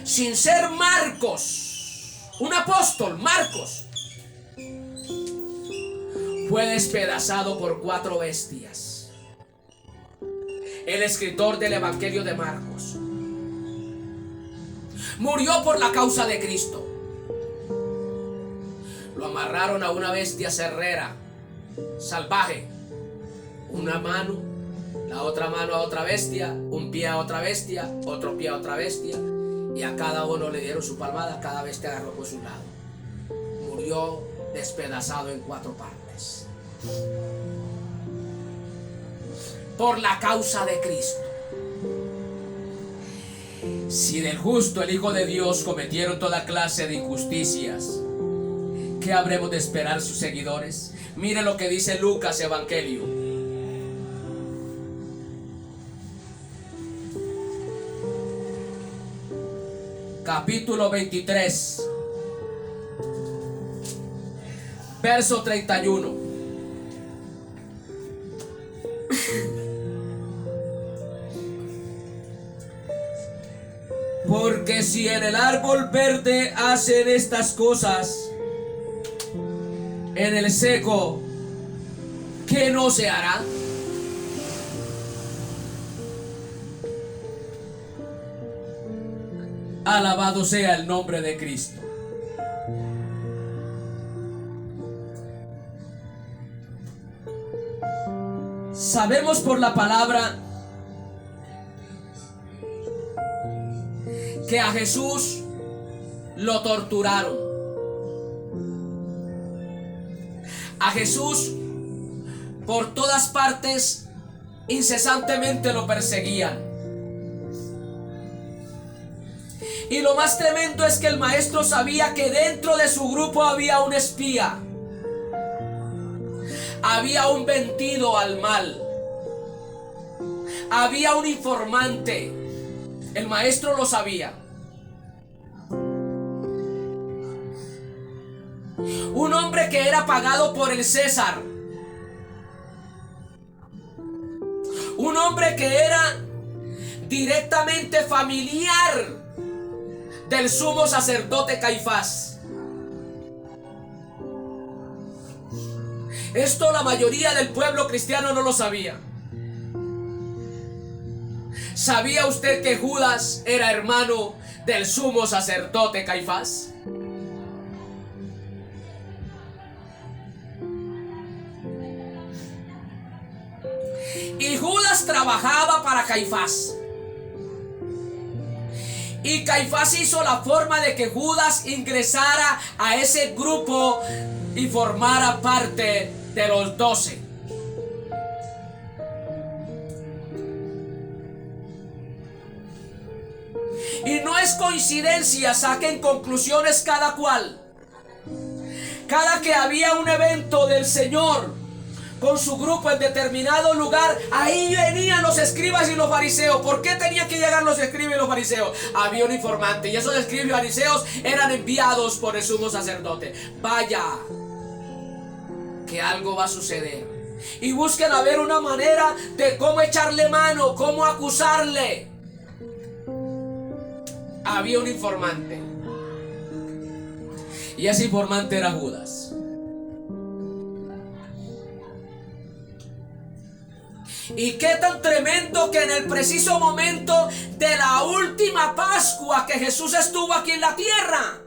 Sin ser Marcos, un apóstol, Marcos, fue despedazado por 4 bestias. El escritor del Evangelio de Marcos murió por la causa de Cristo. Lo amarraron a una bestia cerrera, salvaje. Una mano, la otra mano a otra bestia, un pie a otra bestia, otro pie a otra bestia, y a cada uno le dieron su palmada, cada bestia agarró por su lado. Murió despedazado en 4 partes. Por la causa de Cristo. Si del justo, el Hijo de Dios, cometieron toda clase de injusticias, ¿qué habremos de esperar sus seguidores? Mire lo que dice Lucas Evangelio. Capítulo 23, verso 31. Porque si en el árbol verde hacen estas cosas, en el seco, ¿qué no se hará? Alabado sea el nombre de Cristo. Sabemos por la palabra que a Jesús lo torturaron. A Jesús por todas partes incesantemente lo perseguían. Y lo más tremendo es que el maestro sabía que dentro de su grupo había un espía. Había un vendido al mal. Había un informante. El maestro lo sabía. Un hombre que era pagado por el César. Un hombre que era directamente familiar del sumo sacerdote Caifás. Esto la mayoría del pueblo cristiano no lo sabía. ¿Sabía usted que Judas era hermano del sumo sacerdote Caifás? Y Judas trabajaba para Caifás. Y Caifás hizo la forma de que Judas ingresara a ese grupo y formara parte de los 12. Y no es coincidencia, saquen conclusiones cada cual. Cada que había un evento del Señor con su grupo en determinado lugar, ahí venían los escribas y los fariseos. ¿Por qué tenían que llegar los escribas y los fariseos? Había un informante y esos escribas y fariseos eran enviados por el sumo sacerdote. Vaya, que algo va a suceder. Y busquen a ver una manera de cómo echarle mano, cómo acusarle. Había un informante. Y ese informante era Judas. Y qué tan tremendo que en el preciso momento de la última Pascua que Jesús estuvo aquí en la tierra,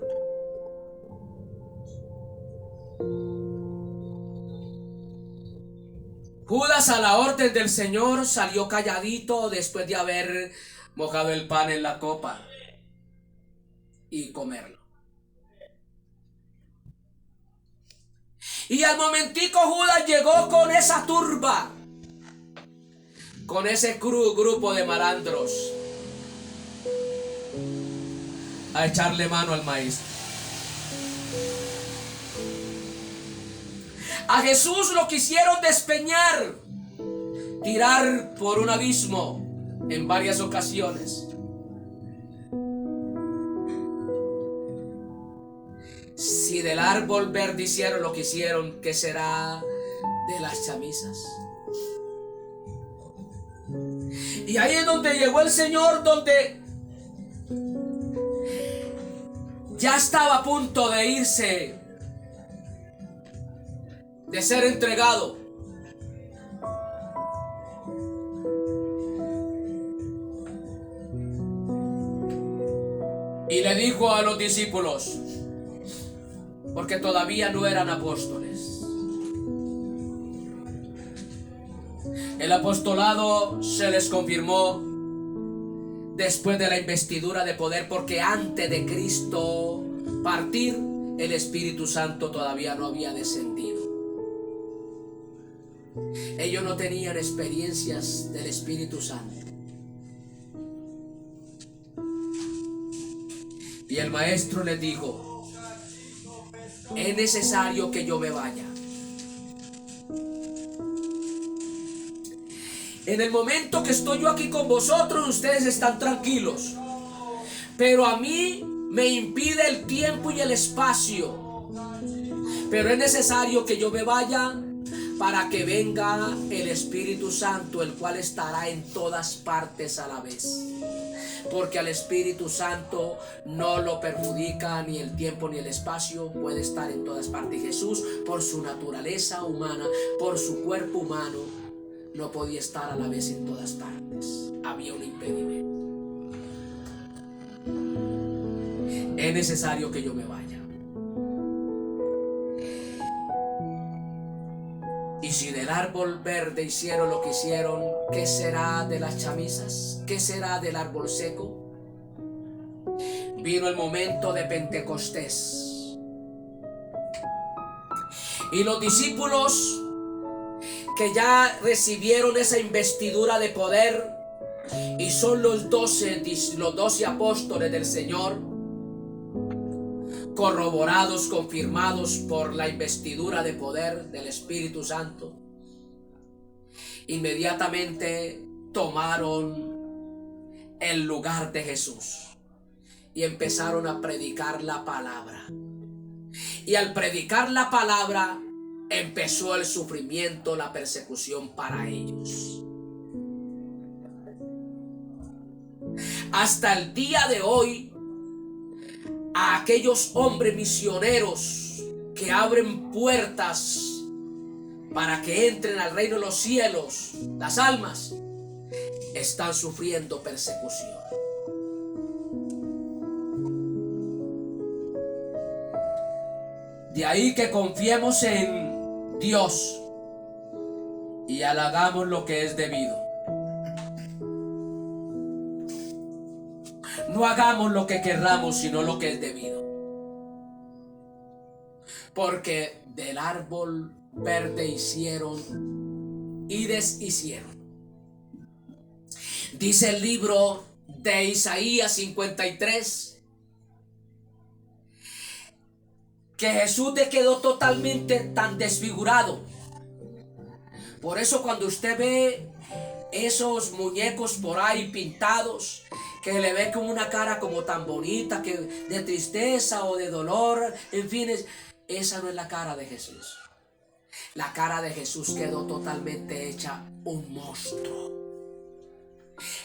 Judas, a la orden del Señor, salió calladito después de haber mojado el pan en la copa y comerlo. Y al momentico Judas llegó con esa turba, con ese grupo de malandros, a echarle mano al maestro. A Jesús lo quisieron despeñar, tirar por un abismo en varias ocasiones. Si del árbol verde hicieron lo que hicieron, ¿qué será de las chamisas? Y ahí es donde llegó el Señor, donde ya estaba a punto de irse, de ser entregado. Y le dijo a los discípulos, porque todavía no eran apóstoles. El apostolado se les confirmó después de la investidura de poder, porque antes de Cristo partir, el Espíritu Santo todavía no había descendido. Ellos no tenían experiencias del Espíritu Santo. Y el maestro les dijo, es necesario que yo me vaya. En el momento que estoy yo aquí con vosotros, ustedes están tranquilos. Pero a mí me impide el tiempo y el espacio. Pero es necesario que yo me vaya para que venga el Espíritu Santo, el cual estará en todas partes a la vez. Porque al Espíritu Santo no lo perjudica ni el tiempo ni el espacio, puede estar en todas partes. Y Jesús, por su naturaleza humana, por su cuerpo humano, no podía estar a la vez en todas partes. Había un impedimento. Es necesario que yo me vaya. Y si del árbol verde hicieron lo que hicieron, ¿qué será de las chamisas? ¿Qué será del árbol seco? Vino el momento de Pentecostés. Y los discípulos que ya recibieron esa investidura de poder, y son los 12 apóstoles del Señor, corroborados, confirmados por la investidura de poder del Espíritu Santo, inmediatamente tomaron el lugar de Jesús y empezaron a predicar la palabra. Y al predicar la palabra, empezó el sufrimiento, la persecución para ellos. Hasta el día de hoy, a aquellos hombres misioneros que abren puertas para que entren al reino de los cielos, las almas están sufriendo persecución. De ahí que confiemos en Dios y hagamos lo que es debido. No hagamos lo que querramos, sino lo que es debido. Porque del árbol verde hicieron y deshicieron. Dice el libro de Isaías 53 que Jesús quedó totalmente tan desfigurado. Por eso cuando usted ve esos muñecos por ahí pintados, que le ve con una cara como tan bonita, que de tristeza o de dolor, en fin, esa no es la cara de Jesús. La cara de Jesús quedó totalmente hecha un monstruo.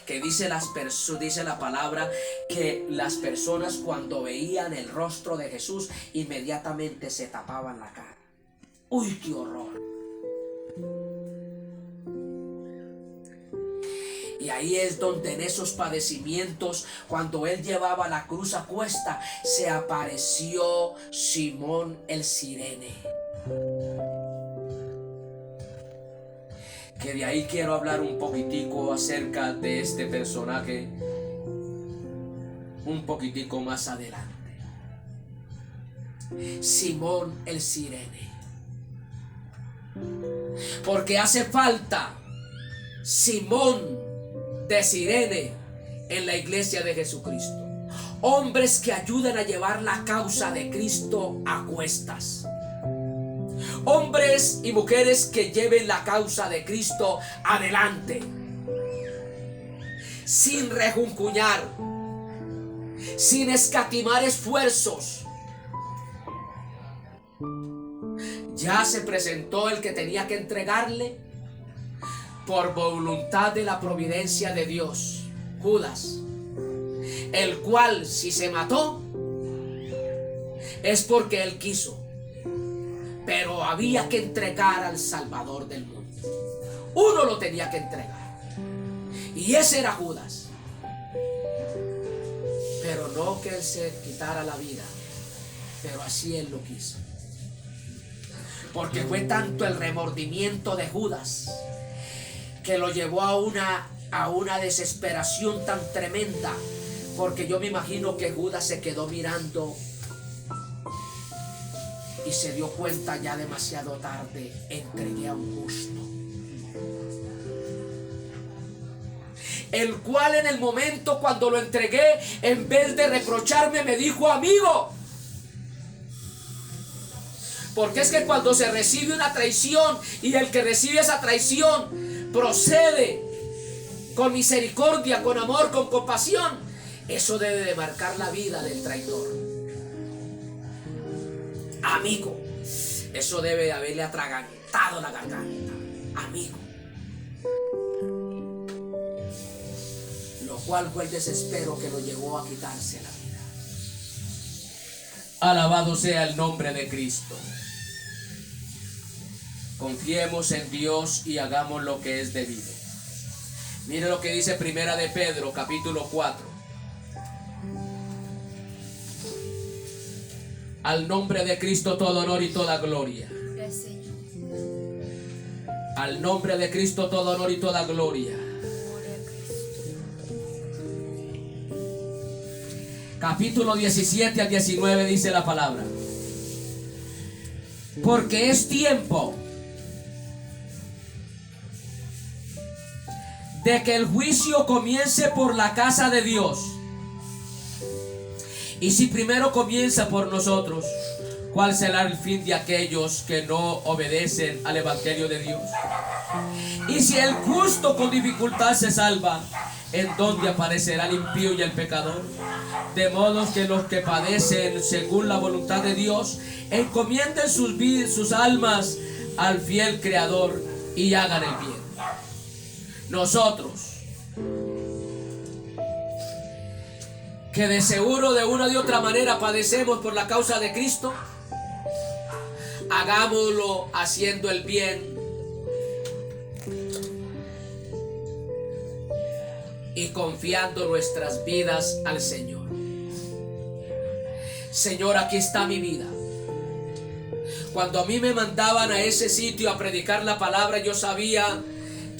Que dice la palabra que las personas cuando veían el rostro de Jesús inmediatamente se tapaban la cara. ¡Uy, qué horror! ahí es donde en esos padecimientos, cuando él llevaba la cruz a cuesta, se apareció Simón el Cirene. Que de ahí quiero hablar un poquitico acerca de este personaje un poquitico más adelante. Simón el Cirene. Porque hace falta Simón de Cirene en la iglesia de Jesucristo. Hombres que ayuden a llevar la causa de Cristo a cuestas. Hombres y mujeres que lleven la causa de Cristo adelante. Sin rejuncuñar. Sin escatimar esfuerzos. Ya se presentó el que tenía que entregarle por voluntad de la providencia de Dios, Judas, el cual si se mató es porque él quiso, pero había que entregar al Salvador del mundo. Uno lo tenía que entregar y ese era Judas, pero no que él se quitara la vida, pero así él lo quiso. Porque fue tanto el remordimiento de Judas que lo llevó a una desesperación tan tremenda. Porque yo me imagino que Judas se quedó mirando y se dio cuenta ya demasiado tarde. Entregué a un justo, el cual en el momento cuando lo entregué, en vez de reprocharme, me dijo: amigo. Porque es que cuando se recibe una traición y el que recibe esa traición procede con misericordia, con amor, con compasión, eso debe de marcar la vida del traidor. Amigo, eso debe de haberle atragantado la garganta. Amigo. Lo cual fue el desespero que lo llevó a quitarse la vida. Alabado sea el nombre de Cristo. Confiemos en Dios y hagamos lo que es debido. Mire lo que dice Primera de Pedro, capítulo 4. Al nombre de Cristo todo honor y toda gloria. Al nombre de Cristo todo honor y toda gloria. Capítulo 17 al 19 dice la palabra: porque es tiempo de que el juicio comience por la casa de Dios. Y si primero comienza por nosotros, ¿cuál será el fin de aquellos que no obedecen al evangelio de Dios? Y si el justo con dificultad se salva, ¿en dónde aparecerá el impío y el pecador? De modo que los que padecen según la voluntad de Dios encomienden sus almas al fiel Creador y hagan el bien. Nosotros, que de seguro de una u otra manera padecemos por la causa de Cristo, hagámoslo haciendo el bien y confiando nuestras vidas al Señor. Señor, aquí está mi vida. Cuando a mí me mandaban a ese sitio a predicar la palabra, yo sabía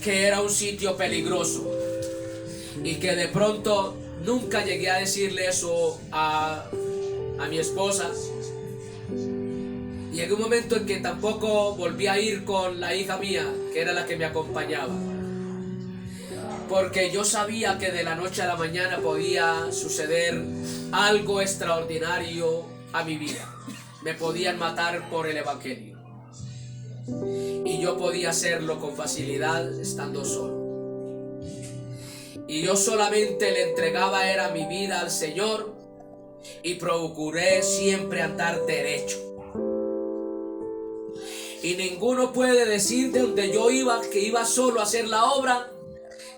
que era un sitio peligroso y que de pronto nunca llegué a decirle eso a mi esposa. Llegó un momento en que tampoco volví a ir con la hija mía, que era la que me acompañaba, porque yo sabía que de la noche a la mañana podía suceder algo extraordinario a mi vida. Me podían matar por el evangelio y yo podía hacerlo con facilidad estando solo. Y yo solamente le entregaba era mi vida al Señor y procuré siempre andar derecho. Y ninguno puede decir de donde yo iba, que iba solo a hacer la obra,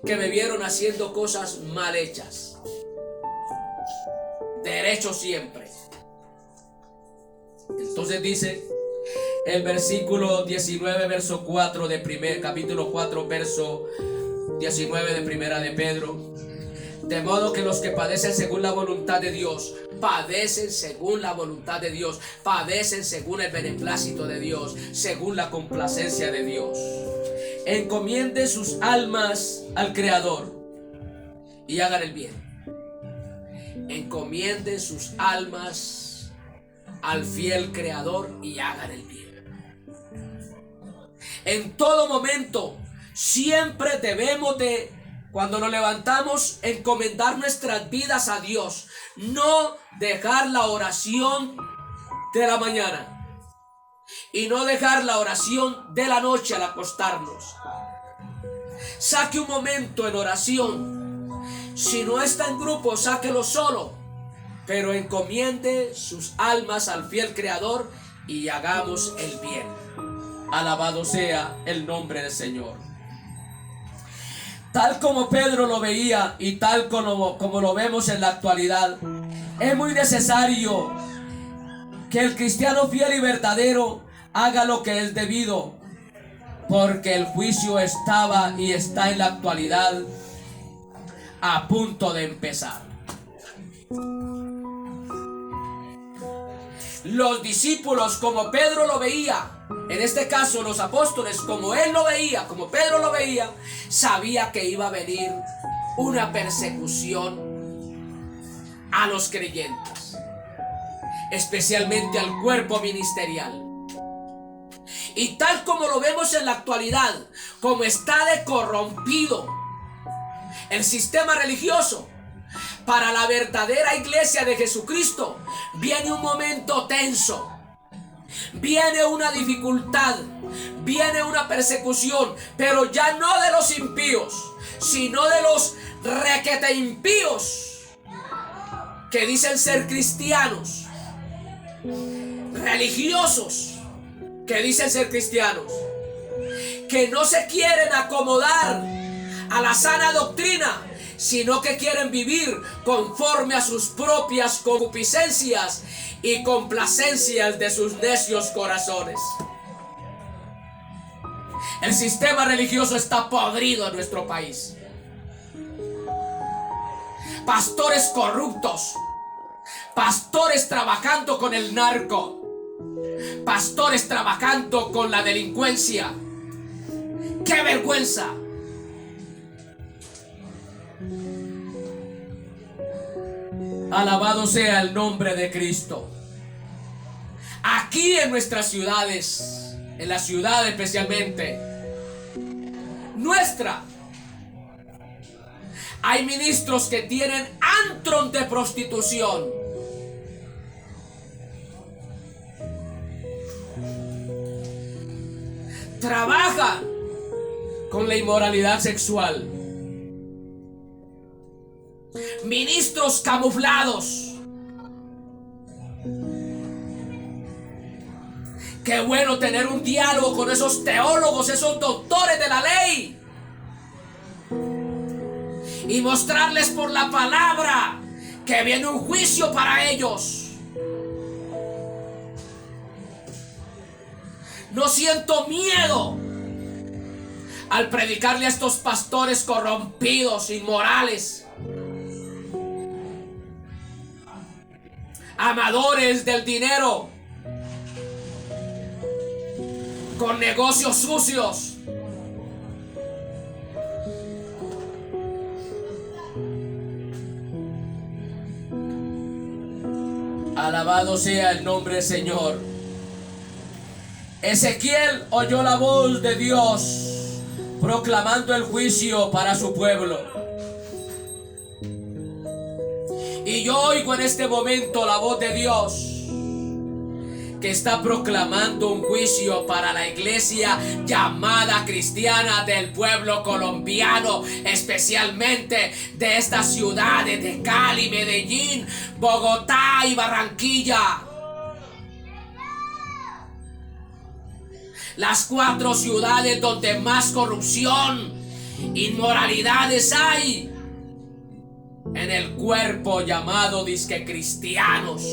que me vieron haciendo cosas mal hechas. Derecho siempre. Entonces dice el versículo 19, verso 4 de capítulo 4, verso 19 de Primera de Pedro. De modo que los que padecen según la voluntad de Dios, padecen según la voluntad de Dios, padecen según el beneplácito de Dios, según la complacencia de Dios. Encomienden sus almas al Creador y hagan el bien. Encomienden sus almas al fiel Creador y hagan el bien. En todo momento, siempre debemos de, cuando nos levantamos, encomendar nuestras vidas a Dios. No dejar la oración de la mañana y no dejar la oración de la noche al acostarnos. Saque un momento en oración. Si no está en grupo, sáquelo solo, pero encomiende sus almas al fiel Creador y hagamos el bien. Alabado sea el nombre del Señor. Tal como Pedro lo veía y tal como lo vemos en la actualidad, es muy necesario que el cristiano fiel y verdadero haga lo que es debido, porque el juicio estaba y está en la actualidad a punto de empezar. Los discípulos, como Pedro lo veía, en este caso los apóstoles, como él lo veía, como Pedro lo veía, sabía que iba a venir una persecución a los creyentes, especialmente al cuerpo ministerial. Y tal como lo vemos en la actualidad, como está de corrompido el sistema religioso, para la verdadera iglesia de Jesucristo viene un momento tenso, viene una dificultad, viene una persecución, pero ya no de los impíos, sino de los requete impíos que dicen ser cristianos, religiosos que dicen ser cristianos, que no se quieren acomodar a la sana doctrina, sino que quieren vivir conforme a sus propias concupiscencias y complacencias de sus necios corazones. El sistema religioso está podrido en nuestro país. Pastores corruptos, pastores trabajando con el narco, pastores trabajando con la delincuencia. ¡Qué vergüenza! Alabado sea el nombre de Cristo. Aquí en nuestras ciudades, en la ciudad especialmente nuestra, hay ministros que tienen antros de prostitución. Trabajan con la inmoralidad sexual. Ministros camuflados. Qué bueno tener un diálogo con esos teólogos, esos doctores de la ley, y mostrarles por la palabra que viene un juicio para ellos. No siento miedo al predicarle a estos pastores corrompidos, inmorales, amadores del dinero, con negocios sucios. Alabado sea el nombre del Señor. Ezequiel oyó la voz de Dios proclamando el juicio para su pueblo. Y yo oigo en este momento la voz de Dios que está proclamando un juicio para la iglesia llamada cristiana del pueblo colombiano, especialmente de estas ciudades de Cali, Medellín, Bogotá y Barranquilla. Las 4 ciudades donde más corrupción, inmoralidades hay en el cuerpo llamado disque cristianos.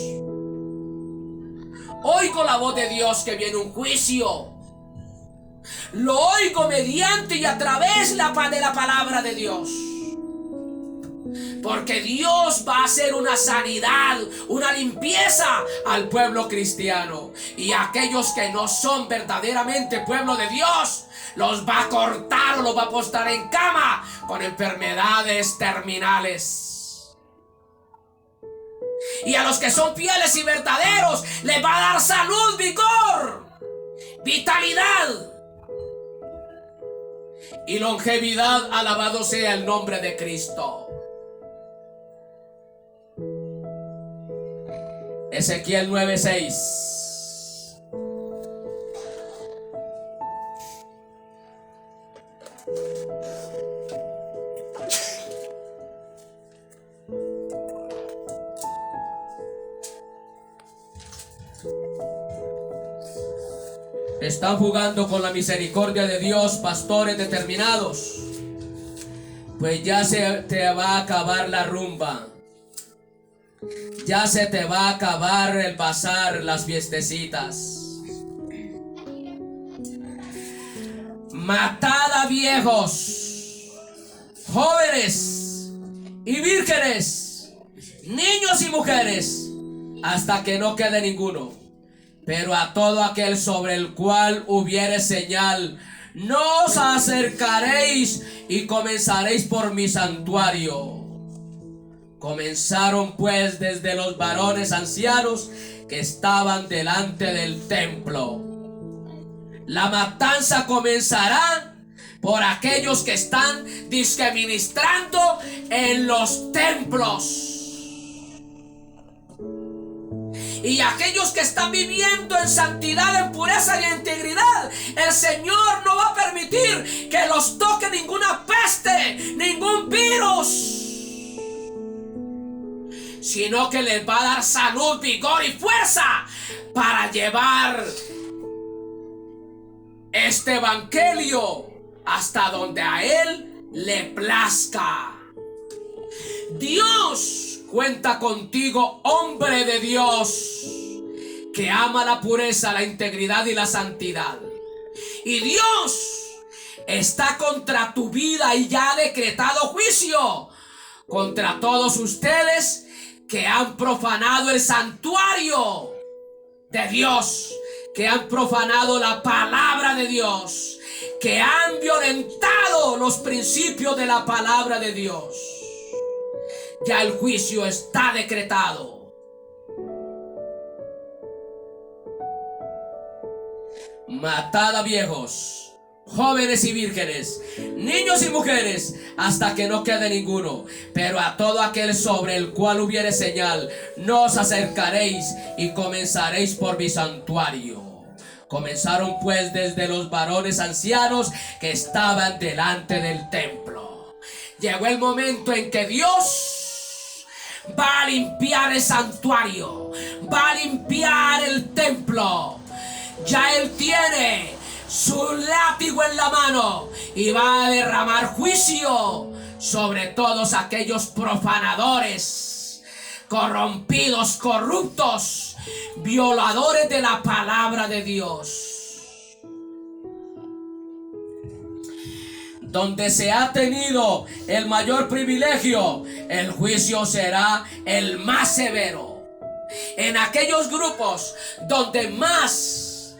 Oigo la voz de Dios que viene un juicio Lo oigo mediante y a través de la palabra de Dios. Porque Dios va a hacer una sanidad, una limpieza al pueblo cristiano. Y aquellos que no son verdaderamente pueblo de Dios, los va a cortar o los va a postar en cama con enfermedades terminales. Y a los que son fieles y verdaderos, les va a dar salud, vigor, vitalidad y longevidad. Alabado sea el nombre de Cristo. Ezequiel 9:6. Están jugando con la misericordia de Dios, pastores determinados. Pues ya se te va a acabar la rumba. Ya se te va a acabar el bazar, las fiestecitas. Matad a viejos, jóvenes y vírgenes, niños y mujeres, hasta que no quede ninguno. Pero a todo aquel sobre el cual hubiere señal, no os acercaréis y comenzaréis por mi santuario. Comenzaron pues desde los varones ancianos que estaban delante del templo. La matanza comenzará por aquellos que están ministrando en los templos. Y aquellos que están viviendo en santidad, en pureza y en integridad, el Señor no va a permitir que los toque ninguna peste, ningún virus, sino que les va a dar salud, vigor y fuerza para llevar este evangelio hasta donde a Él le plazca. Dios cuenta contigo, hombre de Dios, que ama la pureza, la integridad y la santidad. Y Dios está contra tu vida y ya ha decretado juicio contra todos ustedes que han profanado el santuario de Dios, que han profanado la palabra de Dios, que han violentado los principios de la palabra de Dios. Ya el juicio está decretado. Matad a viejos, jóvenes y vírgenes, niños y mujeres, hasta que no quede ninguno. Pero a todo aquel sobre el cual hubiere señal, no os acercaréis y comenzaréis por mi santuario. Comenzaron pues desde los varones ancianos que estaban delante del templo. Llegó el momento en que Dios va a limpiar el santuario, va a limpiar el templo. Ya Él tiene su látigo en la mano y va a derramar juicio sobre todos aquellos profanadores, corrompidos, corruptos, violadores de la palabra de Dios. Donde se ha tenido el mayor privilegio, el juicio será el más severo. En aquellos grupos donde más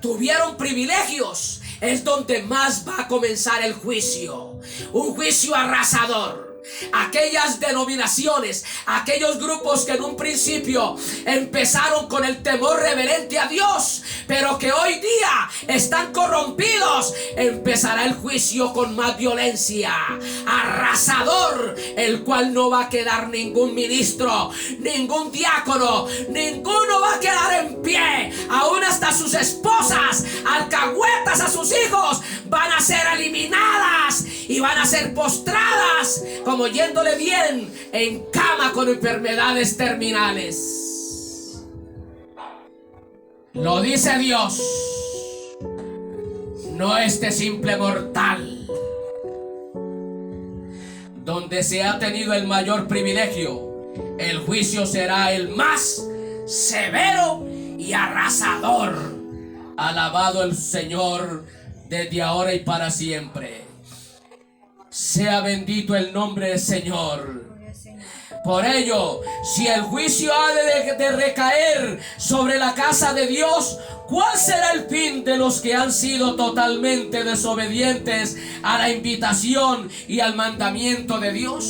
tuvieron privilegios, es donde más va a comenzar el juicio. Un juicio arrasador. Aquellas denominaciones, aquellos grupos que en un principio empezaron con el temor reverente a Dios, pero que hoy día están corrompidos, empezará el juicio con más violencia, arrasador, el cual no va a quedar ningún ministro, ningún diácono, ninguno va a quedar en pie. Aún hasta sus esposas, alcahuetas a sus hijos, van a ser eliminadas y van a ser postradas como yéndole bien en cama con enfermedades terminales. Lo dice Dios, no este simple mortal. Donde se ha tenido el mayor privilegio, el juicio será el más severo y arrasador. Alabado el Señor desde ahora y para siempre. Sea bendito el nombre del Señor. Por ello, si el juicio ha de recaer sobre la casa de Dios, ¿cuál será el fin de los que han sido totalmente desobedientes a la invitación y al mandamiento de Dios?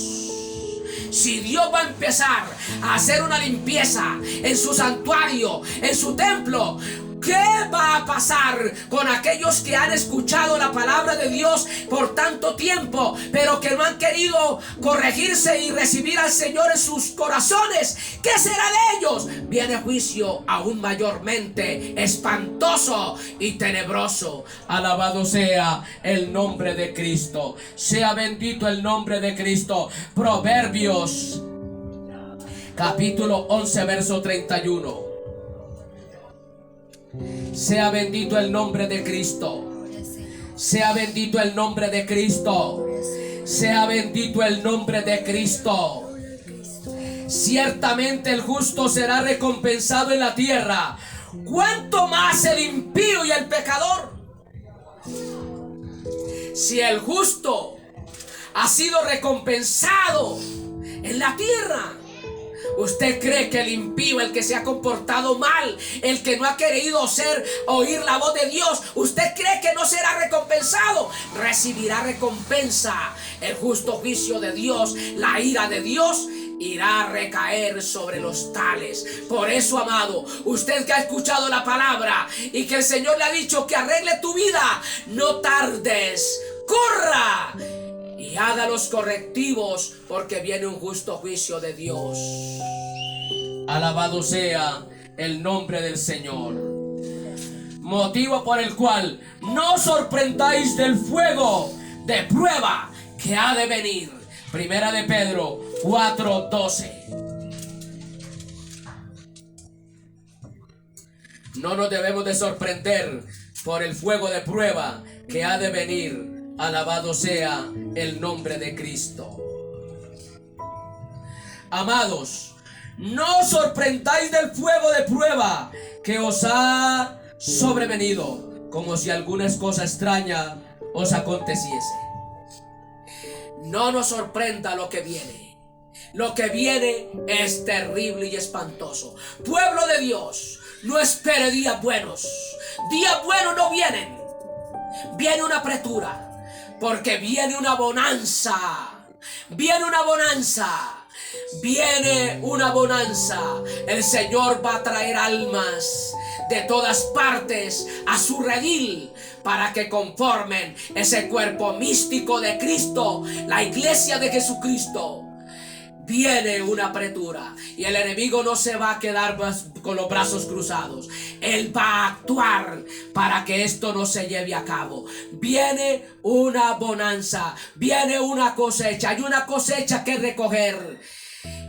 Si Dios va a empezar a hacer una limpieza en su santuario, en su templo, ¿qué va a pasar con aquellos que han escuchado la palabra de Dios por tanto tiempo, pero que no han querido corregirse y recibir al Señor en sus corazones? ¿Qué será de ellos? Viene juicio aún mayormente espantoso y tenebroso. Alabado sea el nombre de Cristo. Sea bendito el nombre de Cristo. Proverbios capítulo 11 verso 31. Sea bendito el nombre de Cristo. Sea bendito el nombre de Cristo. Sea bendito el nombre de Cristo. Ciertamente el justo será recompensado en la tierra. ¿Cuánto más el impío y el pecador? Si el justo ha sido recompensado en la tierra, ¿usted cree que el impío, el que se ha comportado mal, el que no ha querido oír la voz de Dios, usted cree que no será recompensado? Recibirá recompensa. El justo juicio de Dios, la ira de Dios, irá a recaer sobre los tales. Por eso, amado, usted que ha escuchado la palabra y que el Señor le ha dicho que arregle tu vida, no tardes, corra y haga los correctivos, porque viene un justo juicio de Dios. Alabado sea el nombre del Señor. Motivo por el cual no os sorprendáis del fuego de prueba que ha de venir. Primera de Pedro 4:12. No nos debemos de sorprender por el fuego de prueba que ha de venir. Alabado sea el nombre de Cristo. Amados, no os sorprendáis del fuego de prueba que os ha sobrevenido, como si alguna cosa extraña os aconteciese. No nos sorprenda lo que viene. Lo que viene es terrible y espantoso. Pueblo de Dios, no espere días buenos. Días buenos no vienen. Viene una apretura. Porque viene una bonanza. Viene una bonanza. Viene una bonanza. El Señor va a traer almas de todas partes a su redil para que conformen ese cuerpo místico de Cristo, la iglesia de Jesucristo. Viene una apretura y el enemigo no se va a quedar con los brazos cruzados. Él va a actuar para que esto no se lleve a cabo. Viene una bonanza, viene una cosecha, hay una cosecha que recoger.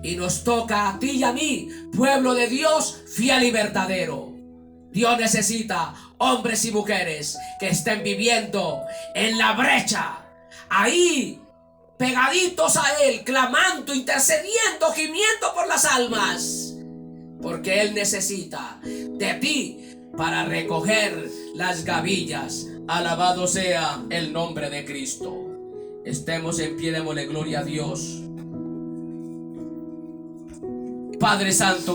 Y nos toca a ti y a mí, pueblo de Dios fiel y verdadero. Dios necesita hombres y mujeres que estén viviendo en la brecha, ahí pegaditos a Él, clamando, intercediendo, gimiendo por las almas, porque Él necesita de ti para recoger las gavillas. Alabado sea el nombre de Cristo. Estemos en pie, démosle gloria a Dios. Padre Santo,